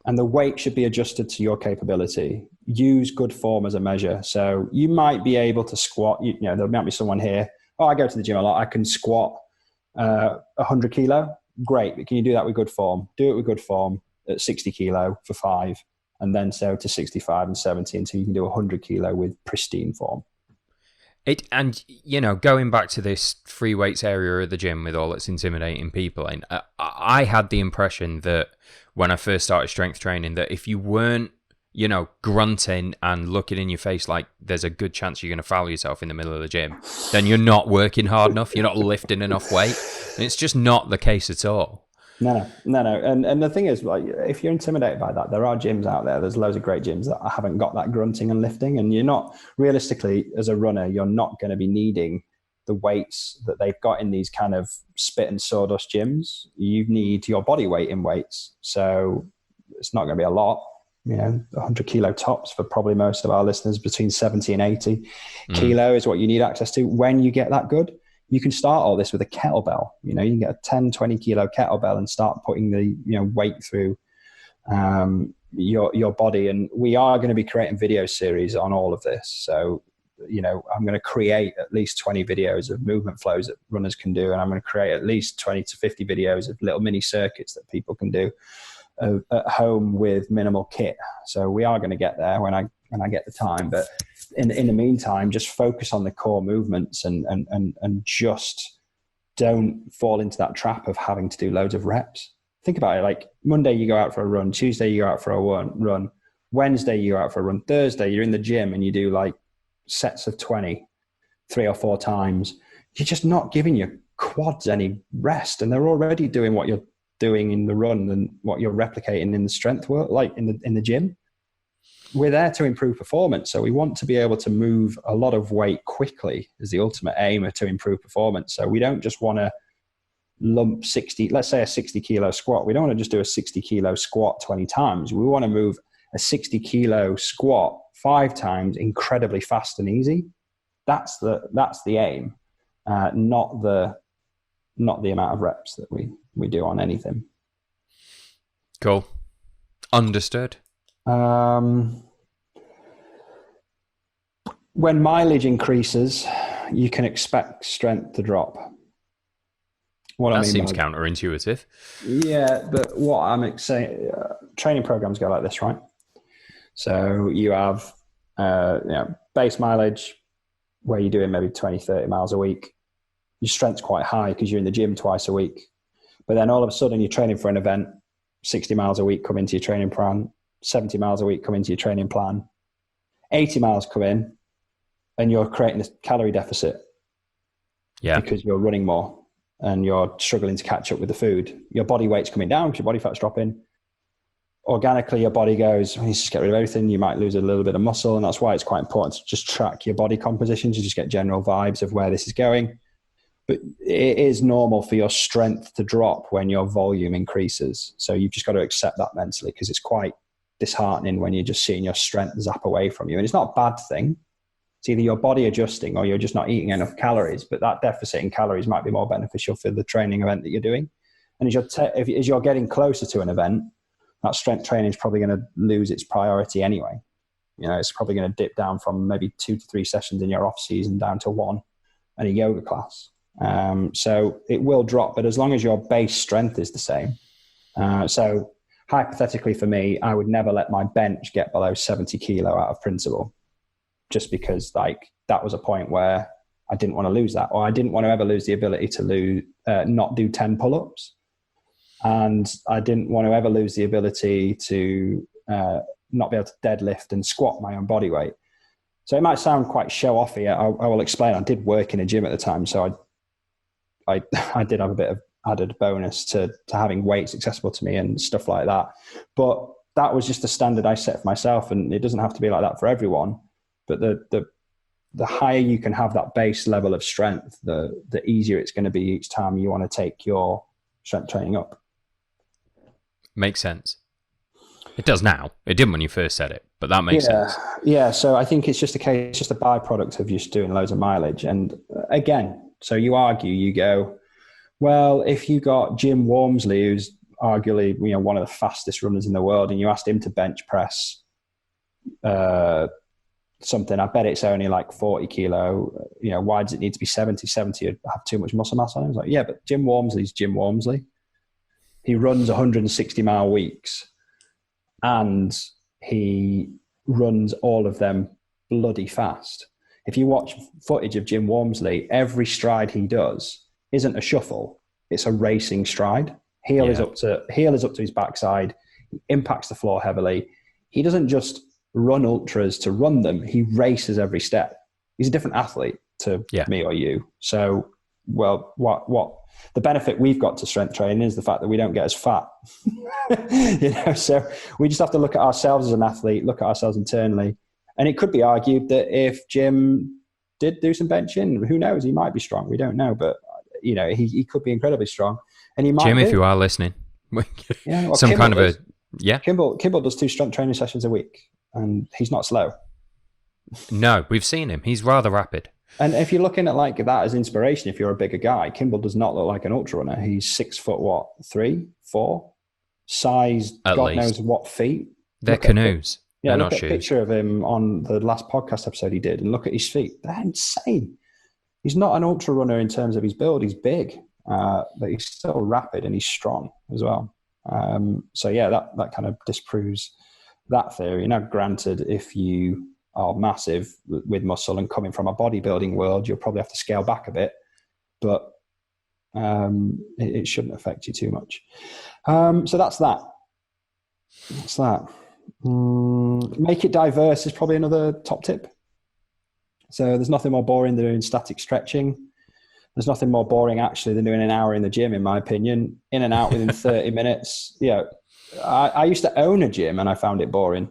and the weight should be adjusted to your capability. Use good form as a measure. So you might be able to squat, there might be someone here. Oh, I go to the gym a lot. I can squat 100 kilo. Great. But can you do that with good form? Do it with good form at 60 kilo for 5, and then so to 65 and 70 until you can do 100 kilo with pristine form. Going back to this free weights area of the gym with all its intimidating people, and I had the impression that when I first started strength training, that if you weren't, grunting and looking in your face like there's a good chance you're going to foul yourself in the middle of the gym, then you're not working hard enough, you're not lifting enough weight. And it's just not the case at all. No. And the thing is, like, if you're intimidated by that, there are gyms out there. There's loads of great gyms that haven't got that grunting and lifting. And you're not, realistically, as a runner, you're not going to be needing the weights that they've got in these kind of spit and sawdust gyms. You need your body weight in weights. So it's not going to be a lot, 100 kilo tops for probably most of our listeners. Between 70 and 80 kilo is what you need access to. When you get that good, you can start all this with a kettlebell. You can get a 10, 20 kilo kettlebell and start putting the weight through your body. And we are going to be creating video series on all of this. So, I'm going to create at least 20 videos of movement flows that runners can do. And I'm going to create at least 20 to 50 videos of little mini circuits that people can do at home with minimal kit. So we are going to get there when I get the time. But in the meantime, just focus on the core movements and just don't fall into that trap of having to do loads of reps. Think about it. Like Monday, you go out for a run. Tuesday, you go out for a run. Wednesday, you go out for a run. Thursday, you're in the gym and you do like sets of 20, 3 or 4 times. You're just not giving your quads any rest. And they're already doing what you're doing in the run and what you're replicating in the strength work, like in the gym. We're there to improve performance. So we want to be able to move a lot of weight quickly is the ultimate aim to improve performance. So we don't just want to lump 60, let's say a 60 kilo squat. We don't want to just do a 60 kilo squat 20 times. We want to move a 60 kilo squat 5 times incredibly fast and easy. That's the aim, not the amount of reps that we do on anything. Cool. Understood. When mileage increases, you can expect strength to drop. That seems counterintuitive. Yeah, but what I'm saying, training programs go like this, right? So you have base mileage, where you're doing maybe 20, 30 miles a week, your strength's quite high because you're in the gym twice a week. But then all of a sudden you're training for an event, 60 miles a week come into your training plan, 70 miles a week come into your training plan, 80 miles come in, and you're creating a calorie deficit. Yeah. Because you're running more and you're struggling to catch up with the food. Your body weight's coming down because your body fat's dropping. Organically, your body goes, you just get rid of everything. You might lose a little bit of muscle. And that's why it's quite important to just track your body composition to just get general vibes of where this is going. But it is normal for your strength to drop when your volume increases. So you've just got to accept that mentally, because it's quite disheartening when you're just seeing your strength zap away from you. And it's not a bad thing. It's either your body adjusting or you're just not eating enough calories, but that deficit in calories might be more beneficial for the training event that you're doing. And as you're getting closer to an event, that strength training is probably going to lose its priority anyway. It's probably going to dip down from maybe 2 to 3 sessions in your off season down to 1 and a yoga class. So it will drop, but as long as your base strength is the same. So hypothetically for me, I would never let my bench get below 70 kilo out of principle. Just because that was a point where I didn't want to lose that, or I didn't want to ever lose the ability to not do 10 pull-ups. And I didn't want to ever lose the ability to not be able to deadlift and squat my own body weight. So it might sound quite show-offy. I will explain. I did work in a gym at the time, so I did have a bit of added bonus to having weights accessible to me and stuff like that. But that was just a standard I set for myself, and it doesn't have to be like that for everyone. But the higher you can have that base level of strength, the easier it's going to be each time you want to take your strength training up. Makes sense. It does now. It didn't when you first said it, but that makes sense. Yeah. So I think it's just a byproduct of just doing loads of mileage. And again, so you argue, you go, well, if you got Jim Wormsley, who's arguably one of the fastest runners in the world, and you asked him to bench press something, I bet it's only like 40 kilo. Why does it need to be 70? 70 would have too much muscle mass on him. It's like, yeah, but Jim Wormsley's Jim Wormsley. He runs 160 mile weeks and he runs all of them bloody fast. If you watch footage of Jim Wormsley, every stride he does isn't a shuffle. It's a racing stride. Heel is up to his backside. He impacts the floor heavily. He doesn't just run ultras to run them. He races every step. He's a different athlete to me or you. So, well, what the benefit we've got to strength training is the fact that we don't get as fat. So we just have to look at ourselves as an athlete, look at ourselves internally. And it could be argued that if Jim did do some benching, who knows, he might be strong. We don't know, but he could be incredibly strong. And he might Jim, if you are listening, some Kimball kind of Kimball does 2 strength training sessions a week. And he's not slow. No, we've seen him. He's rather rapid. And if you're looking at like that as inspiration, if you're a bigger guy, Kimball does not look like an ultra runner. He's 6 foot, 3, 4, size, At God least. Knows what feet. They're canoes. Yeah, They're look not at a shoes. picture of him on the last podcast episode he did, and look at his feet. They're insane. He's not an ultra runner in terms of his build. He's big, but he's still rapid and he's strong as well. So yeah, that kind of disproves that theory. Now, granted, if you are massive with muscle and coming from a bodybuilding world, you'll probably have to scale back a bit, but it shouldn't affect you too much. So that's that. Make it diverse is probably another top tip. So there's nothing more boring than doing static stretching. There's nothing more boring actually than doing an hour in the gym, in my opinion. In and out within 30 minutes. Yeah. I used to own a gym and I found it boring.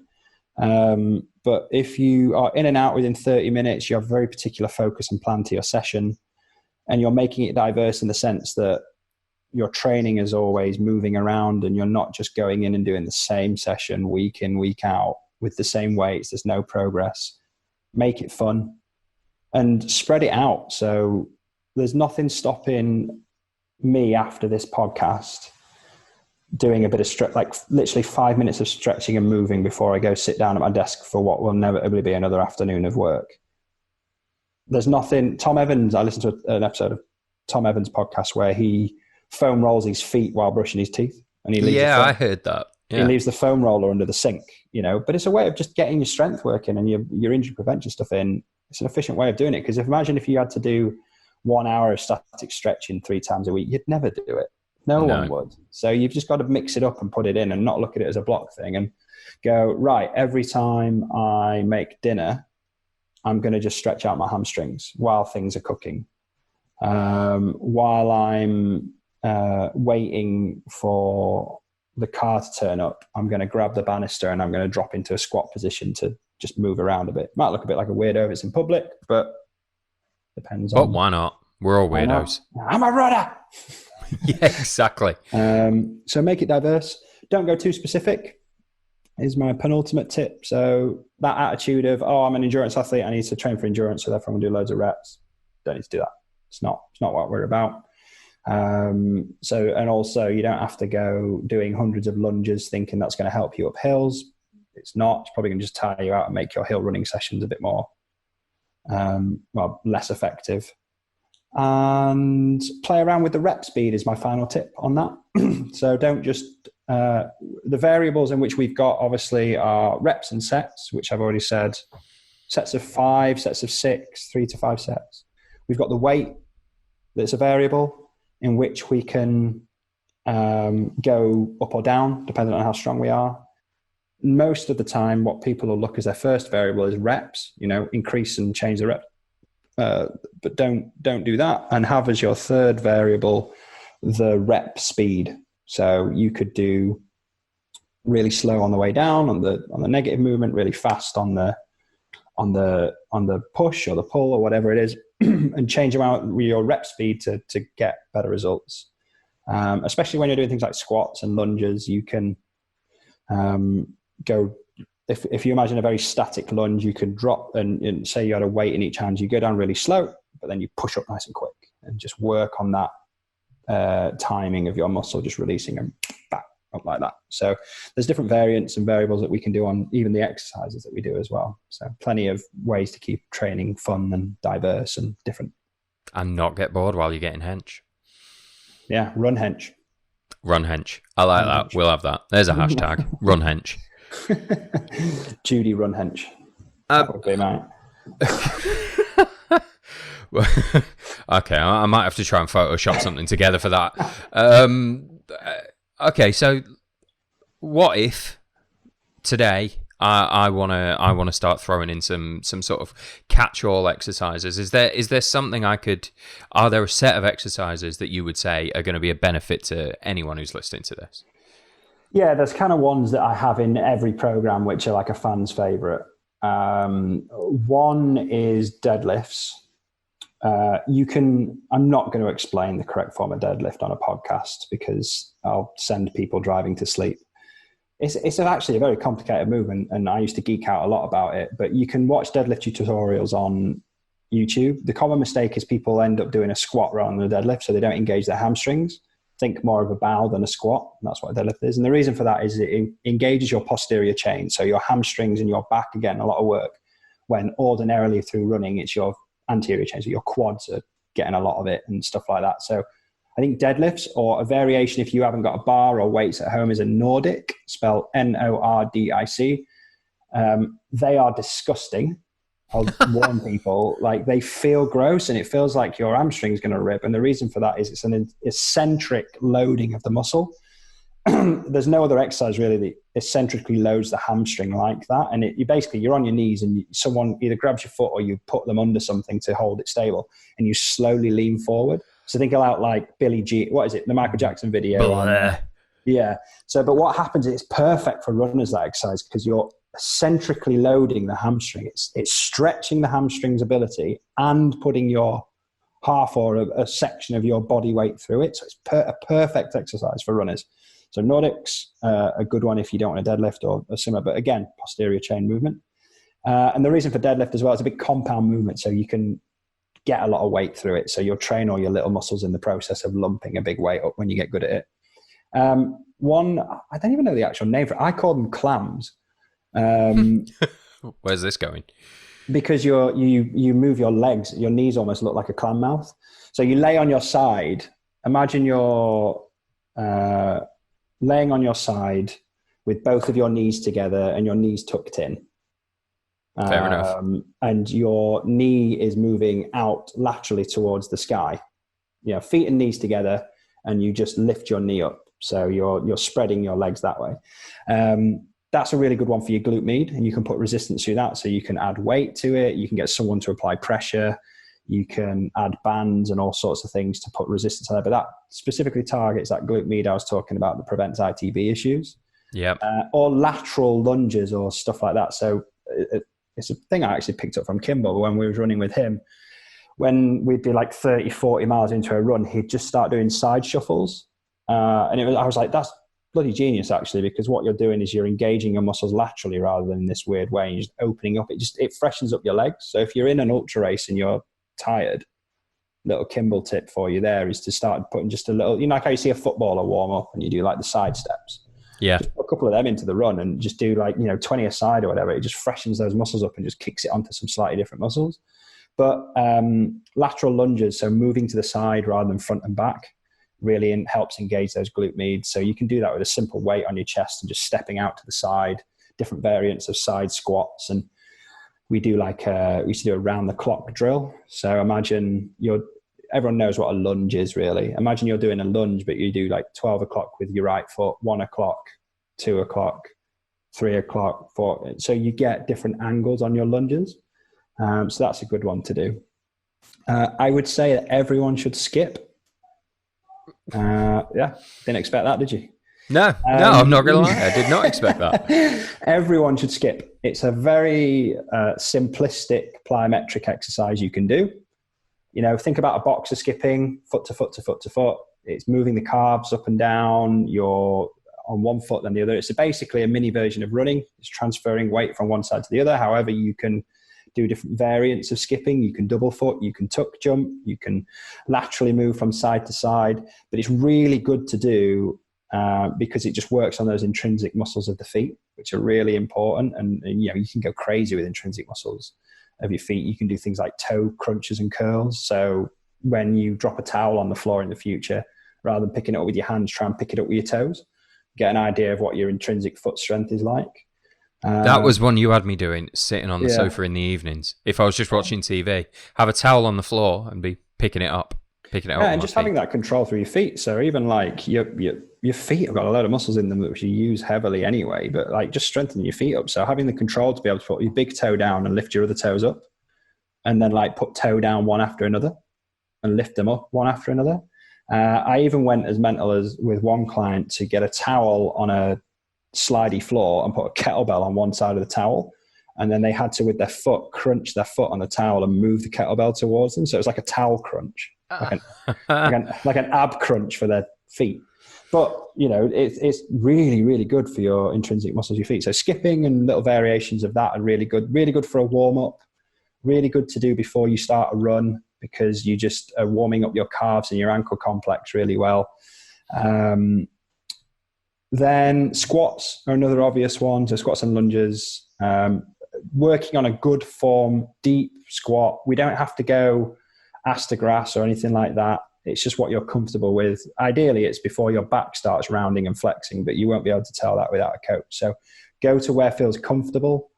But if you are in and out within 30 minutes, you have a very particular focus and plan to your session, and you're making it diverse in the sense that your training is always moving around and you're not just going in and doing the same session week in, week out with the same weights. There's no progress. Make it fun and spread it out. So there's nothing stopping me after this podcast doing a bit of like literally 5 minutes of stretching and moving before I go sit down at my desk for what will inevitably be another afternoon of work. There's nothing. Tom Evans, I listened to an episode of Tom Evans' podcast where he foam rolls his feet while brushing his teeth, and he leaves I heard that. Yeah. He leaves the foam roller under the sink, but it's a way of just getting your strength working and your injury prevention stuff in It's an efficient way of doing it. Because imagine if you had to do 1 hour of static stretching 3 times a week, you'd never do it. No one would. So you've just got to mix it up and put it in and not look at it as a block thing and go, right, every time I make dinner, I'm going to just stretch out my hamstrings while things are cooking. While I'm waiting for the car to turn up, I'm going to grab the banister and I'm going to drop into a squat position to just move around a bit. Might look a bit like a weirdo if it's in public, but depends on. But why not? We're all weirdos. I'm a runner. Yeah, exactly. So make it diverse. Don't go too specific is my penultimate tip. So that attitude of, oh, I'm an endurance athlete, I need to train for endurance, so therefore I'm going to do loads of reps. Don't need to do that. It's not what we're about. And also you don't have to go doing hundreds of lunges thinking that's going to help you up hills. It's not. It's probably going to just tire you out and make your hill running sessions a bit more, less effective. And play around with the rep speed is my final tip on that. So don't just, the variables in which we've got obviously are reps and sets, which I've already said, sets of 5, sets of 6, 3 to 5 sets. We've got the weight that's a variable in which we can go up or down depending on how strong we are. Most of the time, what people will look as their first variable is reps, increase and change the reps. But don't do that, and have as your third variable the rep speed. So you could do really slow on the way down on the negative movement, really fast on the push or the pull or whatever it is, and change them out with your rep speed to get better results. Especially when you're doing things like squats and lunges, you can go. If you imagine a very static lunge, you can drop and say you had a weight in each hand, you go down really slow, but then you push up nice and quick and just work on that timing of your muscle, just releasing them back up like that. So there's different variants and variables that we can do on even the exercises that we do as well. So plenty of ways to keep training fun and diverse and different. And not get bored while you're getting hench. Yeah, run hench. Run hench. I like run that. Hench. We'll have that. There's a hashtag. Run hench. Judy run hench. That would be mine. Okay, I might have to try and Photoshop something together for that. Okay, so what if today I wanna start throwing in some sort of catch-all exercises? Is there something are there a set of exercises that you would say are going to be a benefit to anyone who's listening to this? Yeah, there's kind of ones that I have in every program which are like a fan's favorite. One is deadlifts. I'm not going to explain the correct form of deadlift on a podcast because I'll send people driving to sleep. It's actually a very complicated movement, and I used to geek out a lot about it, but you can watch deadlift tutorials on YouTube. The common mistake is people end up doing a squat rather than a deadlift, so they don't engage their hamstrings. Think more of a bow than a squat, and that's what a deadlift is. And the reason for that is it engages your posterior chain, so your hamstrings and your back are getting a lot of work, when ordinarily through running, it's your anterior chain, so your quads are getting a lot of it and stuff like that. So I think deadlifts, or a variation if you haven't got a bar or weights at home, is a Nordic, spelled Nordic. They are disgusting. I'll warn people, like they feel gross and it feels like your hamstring's going to rip. And the reason for that is it's an eccentric loading of the muscle. There's no other exercise really that eccentrically loads the hamstring like that. And you're on your knees and someone either grabs your foot or you put them under something to hold it stable and you slowly lean forward. So think about like Billie Jean, what is it? The Michael Jackson video. Yeah. So, but what happens is it's perfect for runners, that exercise, because you're eccentrically loading the hamstring. It's stretching the hamstring's ability and putting your half or a section of your body weight through it. So it's a perfect exercise for runners. So Nordics, a good one if you don't want a deadlift or a similar, but again, posterior chain movement. And the reason for deadlift as well, it's a big compound movement, so you can get a lot of weight through it. So you'll train all your little muscles in the process of lumping a big weight up when you get good at it. One, I don't even know the actual name for it. I call them clams. Where's this going? Because you move your legs, your knees almost look like a clam mouth. So you lay on your side. Imagine you're laying on your side with both of your knees together and your knees tucked in. Fair enough. And your knee is moving out laterally towards the sky. Feet and knees together, and you just lift your knee up. So you're spreading your legs that way. That's a really good one for your glute med, and you can put resistance through that. So you can add weight to it. You can get someone to apply pressure. You can add bands and all sorts of things to put resistance on there. But that specifically targets that glute med I was talking about that prevents ITB issues. Yep. Or lateral lunges or stuff like that. So it's a thing I actually picked up from Kimball when we were running with him. When we'd be like 30, 40 miles into a run, he'd just start doing side shuffles. And I was like, that's bloody genius, actually, because what you're doing is you're engaging your muscles laterally rather than in this weird way. You're just opening up. It freshens up your legs. So if you're in an ultra race and you're tired, little Kimball tip for you there is to start putting just a little, like how you see a footballer warm up and you do like the side steps. Yeah. Just put a couple of them into the run and just do 20 a side or whatever. It just freshens those muscles up and just kicks it onto some slightly different muscles. But lateral lunges, so moving to the side rather than front and back, really helps engage those glute med. So you can do that with a simple weight on your chest and just stepping out to the side, different variants of side squats. And we do we used to do a round the clock drill. So imagine everyone knows what a lunge is really. Imagine you're doing a lunge, but you do 12 o'clock with your right foot, 1 o'clock, 2 o'clock, 3 o'clock, 4. So you get different angles on your lunges. So that's a good one to do. I would say that everyone should skip. Didn't expect that, did you? No, I'm not going to lie. I did not expect that. Everyone should skip. It's a very simplistic plyometric exercise you can do. Think about a boxer skipping foot to foot to foot to foot. It's moving the calves up and down. You're on one foot then the other. It's basically a mini version of running. It's transferring weight from one side to the other. However, you can do different variants of skipping. You can double foot, you can tuck jump, you can laterally move from side to side. But it's really good to do because it just works on those intrinsic muscles of the feet, which are really important. And you can go crazy with intrinsic muscles of your feet. You can do things like toe crunches and curls. So when you drop a towel on the floor in the future, rather than picking it up with your hands, try and pick it up with your toes. Get an idea of what your intrinsic foot strength is like. That was one you had me doing, sitting on the sofa in the evenings. If I was just watching TV, have a towel on the floor and be picking it up. And just having that control through your feet. So even your feet have got a lot of muscles in them which you use heavily anyway, but just strengthening your feet up. So having the control to be able to put your big toe down and lift your other toes up, and then put toe down one after another and lift them up one after another. I even went as mental as with one client to get a towel on a slidey floor and put a kettlebell on one side of the towel, and then they had to with their foot crunch their foot on the towel and move the kettlebell towards them. So it was like a towel crunch, like an ab crunch for their feet. But it's really, really good for your intrinsic muscles of your feet. So skipping and little variations of that are really good for a warm up, really good to do before you start a run, because you just are warming up your calves and your ankle complex really well. Then squats are another obvious one. So squats and lunges, working on a good form, deep squat. We don't have to go ass to grass or anything like that. It's just what you're comfortable with. Ideally, it's before your back starts rounding and flexing, but you won't be able to tell that without a coach. So go to where feels comfortable.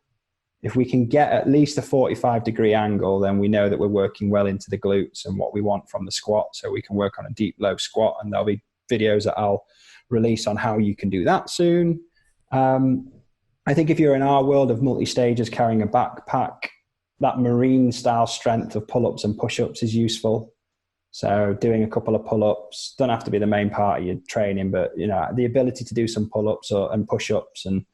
If we can get at least a 45-degree angle, then we know that we're working well into the glutes and what we want from the squat. So we can work on a deep, low squat, and there'll be videos that I'll release on how you can do that soon. I think if you're in our world of multi-stages carrying a backpack, that marine style strength of pull-ups and push-ups is useful. So doing a couple of pull-ups don't have to be the main part of your training, but the ability to do some pull-ups and push-ups, and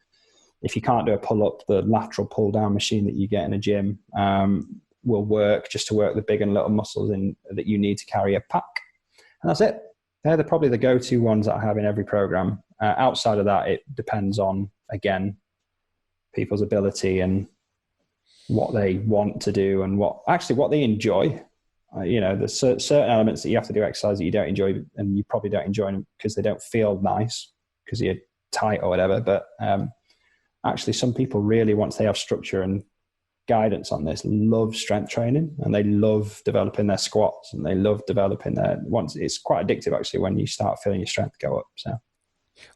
if you can't do a pull-up, the lateral pull-down machine that you get in a gym will work just to work the big and little muscles that you need to carry a pack. And that's it. They're probably the go-to ones that I have in every program. Outside of that, it depends on, again, people's ability and what they want to do and what they enjoy. There's certain elements that you have to do exercise that you don't enjoy, and you probably don't enjoy them because they don't feel nice because you're tight or whatever. But actually, some people really, once they have structure and guidance on this, love strength training, and they love developing their squats, and they love developing it's quite addictive actually when you start feeling your strength go up. So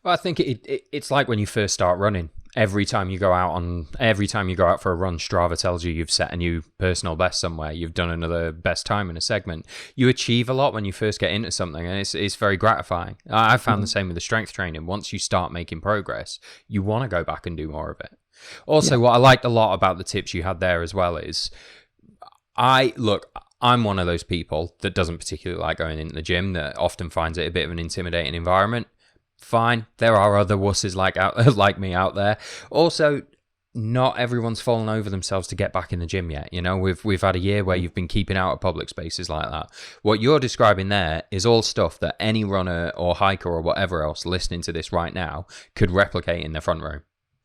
well, I think it's like when you first start running. Every time you go out for a run, Strava tells you you've set a new personal best somewhere. You've done another best time in a segment. You achieve a lot when you first get into something, and it's very gratifying. I found the same with the strength training. Once you start making progress, you want to go back and do more of it. Also, what I liked a lot about the tips you had there as well is, I'm one of those people that doesn't particularly like going into the gym, that often finds it a bit of an intimidating environment. Fine, there are other wusses like me out there. Also, not everyone's fallen over themselves to get back in the gym yet. You know, we've had a year where you've been keeping out of public spaces like that. What you're describing there is all stuff that any runner or hiker or whatever else listening to this right now could replicate in their front room.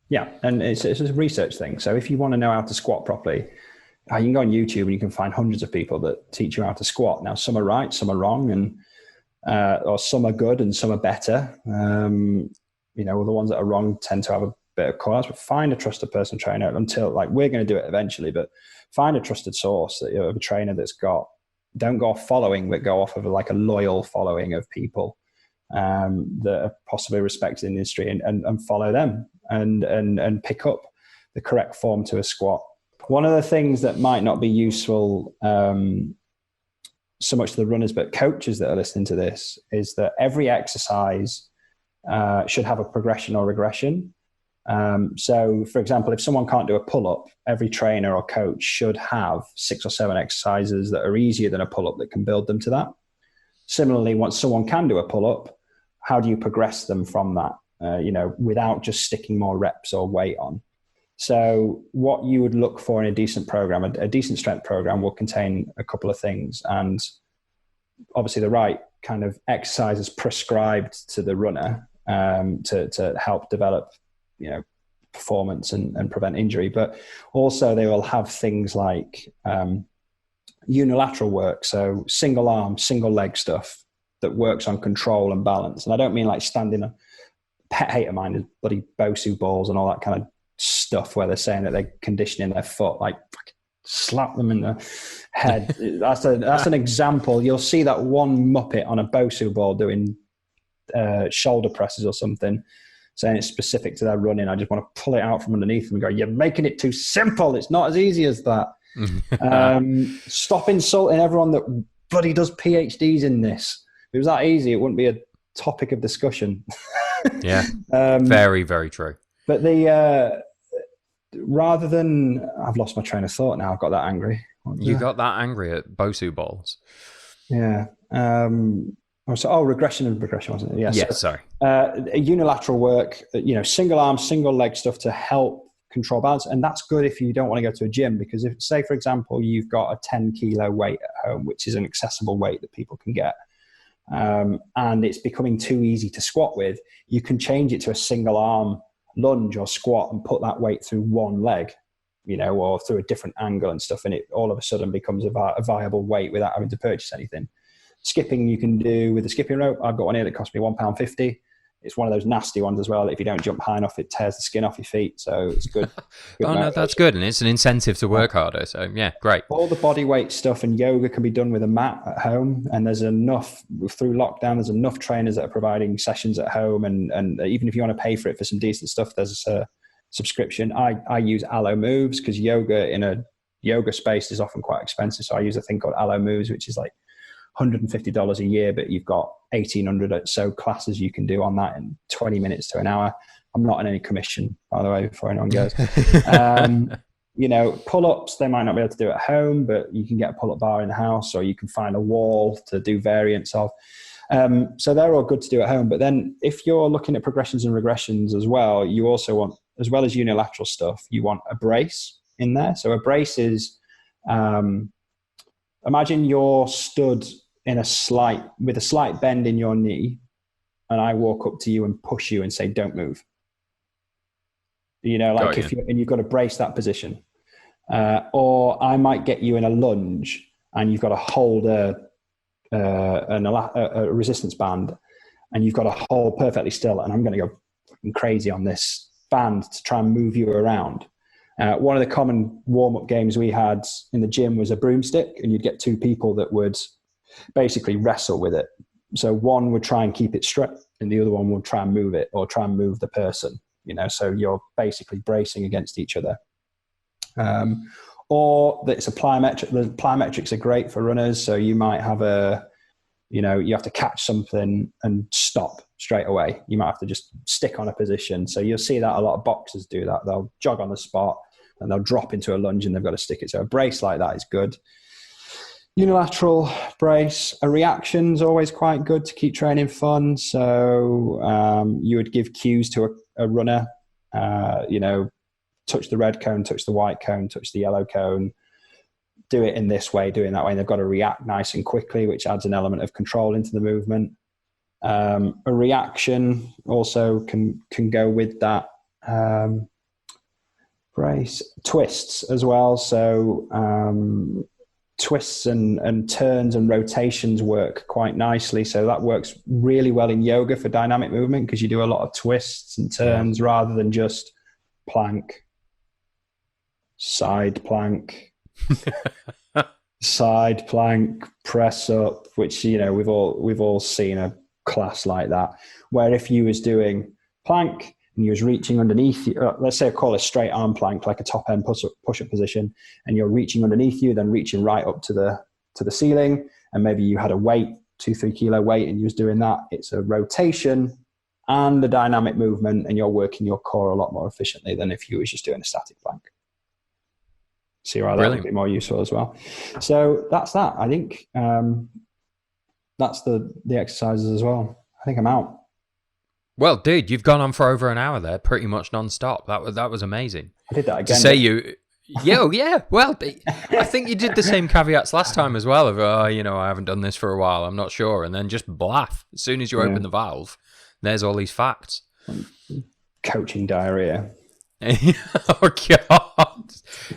Yeah, and it's a research thing. So if you want to know how to squat properly, you can go on YouTube and you can find hundreds of people that teach you how to squat. Now, some are right, some are wrong, and or some are good and some are better. The ones that are wrong tend to have a bit of cause, but find a trusted personal trainer until, like, we're going to do it eventually, but find a trusted source that you have a trainer don't go off following, but go off of like a loyal following of people that are possibly respected in the industry, and follow them and pick up the correct form to a squat. One of the things that might not be useful so much to the runners, but coaches that are listening to this, is that every exercise should have a progression or regression. So, for example, if someone can't do a pull-up, every trainer or coach should have 6 or 7 exercises that are easier than a pull-up that can build them to that. Similarly, once someone can do a pull-up, how do you progress them from that, without just sticking more reps or weight on? So what you would look for in a decent program, a decent strength program, will contain a couple of things, and obviously the right kind of exercises prescribed to the runner to help develop, performance and prevent injury. But also they will have things like unilateral work, so single arm, single leg stuff that works on control and balance. And I don't mean like standing. A pet hate of mine is bloody Bosu balls and all that kind of stuff where they're saying that they're conditioning their foot, like slap them in the head. That's an example. You'll see that one muppet on a Bosu ball doing shoulder presses or something, saying it's specific to their running. I just want to pull it out from underneath them and go, you're making it too simple. It's not as easy as that. Stop insulting everyone that bloody does PhDs in this. If it was that easy, it wouldn't be a topic of discussion. Yeah, very, very true. But rather than, I've lost my train of thought now. I've got that angry. You got that angry at Bosu balls? Yeah. Regression and progression, wasn't it? Yeah. Sorry. Unilateral work, single arm, single leg stuff to help control balance. And that's good if you don't want to go to a gym, because if, say, for example, you've got a 10 kilo weight at home, which is an accessible weight that people can get, and it's becoming too easy to squat with, you can change it to a single arm lunge or squat and put that weight through one leg, or through a different angle and stuff, and it all of a sudden becomes a viable weight without having to purchase anything. Skipping you can do with the skipping rope. I've got one here that cost me £1.50. It's one of those nasty ones as well. If you don't jump high enough, it tears the skin off your feet. So it's good. No, that's good. And it's an incentive to work harder. So yeah, great. All the body weight stuff and yoga can be done with a mat at home. And there's enough, through lockdown, there's enough trainers that are providing sessions at home. And even if you want to pay for it for some decent stuff, there's a subscription. I use Allo Moves, because yoga in a yoga space is often quite expensive. So I use a thing called Allo Moves, which is like $150 a year, but you've got 1,800 or so classes you can do on that in 20 minutes to an hour. I'm not on any commission, by the way, before anyone goes. Pull-ups, they might not be able to do at home, but you can get a pull-up bar in the house, or you can find a wall to do variants of. So they're all good to do at home. But then if you're looking at progressions and regressions as well, you also want, as well as unilateral stuff, you want a brace in there. So a brace is, imagine you're stood with a slight bend in your knee, and I walk up to you and push you and say, don't move. And you've got to brace that position. Or I might get you in a lunge and you've got to hold a resistance band, and you've got to hold perfectly still, and I'm going to go fucking crazy on this band to try and move you around. One of the common warm-up games we had in the gym was a broomstick, and you'd get 2 people that would basically wrestle with it. So one would try and keep it straight, and the other one would try and move it, or try and move the person. so you're basically bracing against each other. Or that it's a plyometric. The plyometrics are great for runners. So you might have you have to catch something and stop straight away. You might have to just stick on a position. So you'll see that a lot of boxers do that. They'll jog on the spot and they'll drop into a lunge and they've got to stick it. So a brace like that is good. Unilateral brace. A reaction is always quite good to keep training fun. So you would give cues to a runner, touch the red cone, touch the white cone, touch the yellow cone, do it in this way, do it in that way. And they've got to react nice and quickly, which adds an element of control into the movement. A reaction also can go with that. Brace. Twists as well. So twists and turns and rotations work quite nicely. So that works really well in yoga for dynamic movement because you do a lot of twists and turns rather than just plank, side plank, side plank, press up, which, we've all seen a class like that, where if you was doing plank and you was reaching underneath you, let's say I call a straight arm plank, like a top end push-up position, and you're reaching underneath you, then reaching right up to the ceiling, and maybe you had a weight, 2-3 kilo weight, and you was doing that. It's a rotation and a dynamic movement, and you're working your core a lot more efficiently than if you was just doing a static plank. See why that would be more useful as well. So that's that. I think that's the exercises as well. I think I'm out. Well, dude, you've gone on for over an hour there, pretty much non-stop. That was amazing. I did that again. To say yeah. Well, I think you did the same caveats last time as well. Of I haven't done this for a while. I'm not sure, and then just blaff as soon as you open the valve. There's all these facts. Coaching diarrhea. Oh God!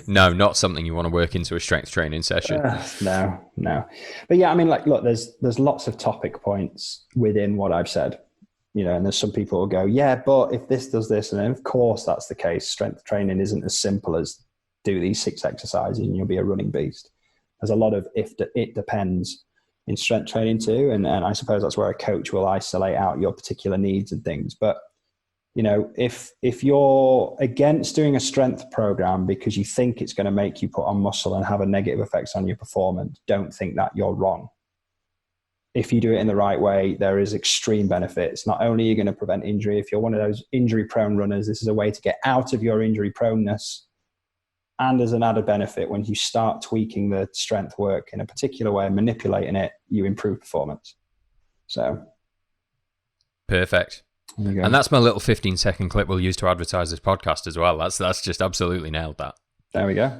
No, not something you want to work into a strength training session. No. But yeah, I mean, look, there's lots of topic points within what I've said. And there's some people who go, yeah, but if this does this, and then of course that's the case. Strength training isn't as simple as do these 6 exercises and you'll be a running beast. There's a lot of it depends in strength training too, and I suppose that's where a coach will isolate out your particular needs and things. But if you're against doing a strength program because you think it's going to make you put on muscle and have a negative effects on your performance, don't think that you're wrong. If you do it in the right way, there is extreme benefits. Not only are you going to prevent injury, if you're one of those injury-prone runners, this is a way to get out of your injury proneness. And as an added benefit, when you start tweaking the strength work in a particular way, manipulating it, you improve performance. So, perfect. And that's my little 15-second clip we'll use to advertise this podcast as well. That's just absolutely nailed that. There we go.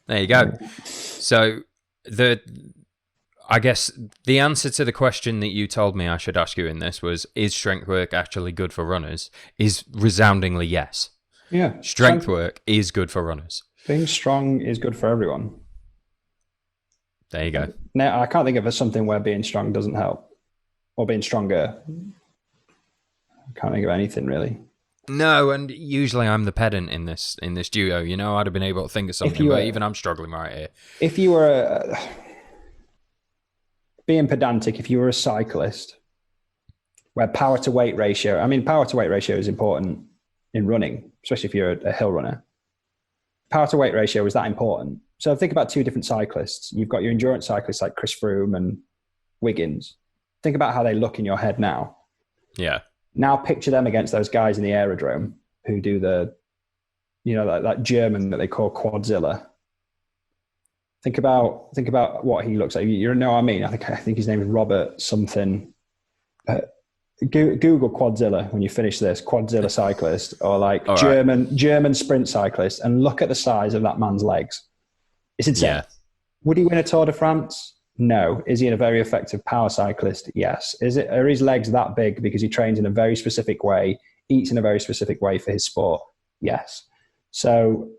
There you go. So I guess the answer to the question that you told me I should ask you in this was, is strength work actually good for runners? Is resoundingly yes. Yeah. Strength work is good for runners. Being strong is good for everyone. There you go. Now, I can't think of something where being strong doesn't help, or being stronger. I can't think of anything really. No, and usually I'm the pedant in this duo. I'd have been able to think of something, but even I'm struggling right here. If you were being pedantic, if you were a cyclist, where power to weight ratio is important in running, especially if you're a hill runner. Power to weight ratio is that important. So think about 2 different cyclists. You've got your endurance cyclists like Chris Froome and Wiggins. Think about how they look in your head now. Yeah. Now picture them against those guys in the aerodrome who do that German that they call Quadzilla. Think about what he looks like. You know what I mean? I think his name is Robert something. Google Quadzilla when you finish this. Quadzilla cyclist, or German sprint cyclist, and look at the size of that man's legs. It's insane. Yeah. Would he win a Tour de France? No. Is he a very effective power cyclist? Yes. Are his legs that big because he trains in a very specific way, eats in a very specific way for his sport? Yes. So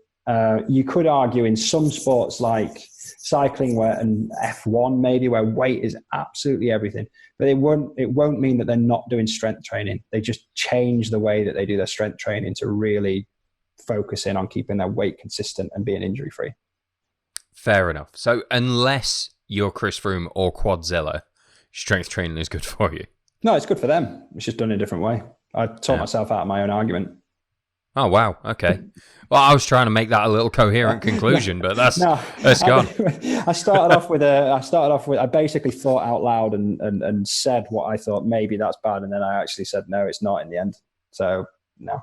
you could argue in some sports like cycling and F1 maybe, where weight is absolutely everything, but it won't mean that they're not doing strength training. They just change the way that they do their strength training to really focus in on keeping their weight consistent and being injury free. Fair enough. So unless you're Chris Froome or Quadzilla, strength training is good for you. No, it's good for them. It's just done in a different way. I taught myself out of my own argument. Yeah. Oh, wow. Okay. Well, I was trying to make that a little coherent conclusion, but that's gone. I started off with I basically thought out loud and said what I thought maybe that's bad, and then I actually said no, it's not in the end. So no.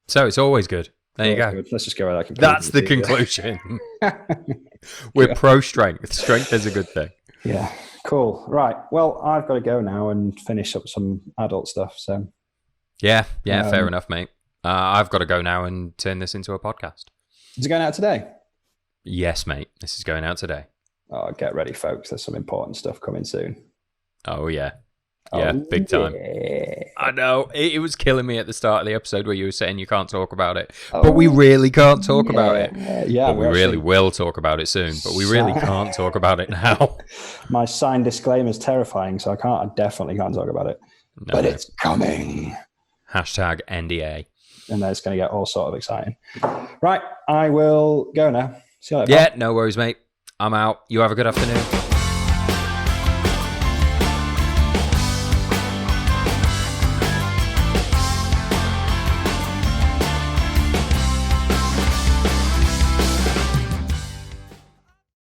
So it's always good. There you go. Good. Let's just go with that conclusion. That's the conclusion. We're pro strength. Strength is a good thing. Yeah. Cool. Right. Well, I've got to go now and finish up some adult stuff. So. Yeah. Fair enough, mate. I've got to go now and turn this into a podcast. Is it going out today? Yes, mate. This is going out today. Oh, get ready, folks. There's some important stuff coming soon. Oh, yeah. Yeah, big time. Yeah. I know. It was killing me at the start of the episode where you were saying you can't talk about it. But we really can't talk about it. Yeah, but we really will talk about it soon. But we really can't talk about it now. My signed disclaimer is terrifying, so I definitely can't talk about it. No. But it's coming. Hashtag NDA. And then it's going to get all sort of exciting. Right, I will go now. See you later. Yeah, no worries, mate. I'm out. You have a good afternoon.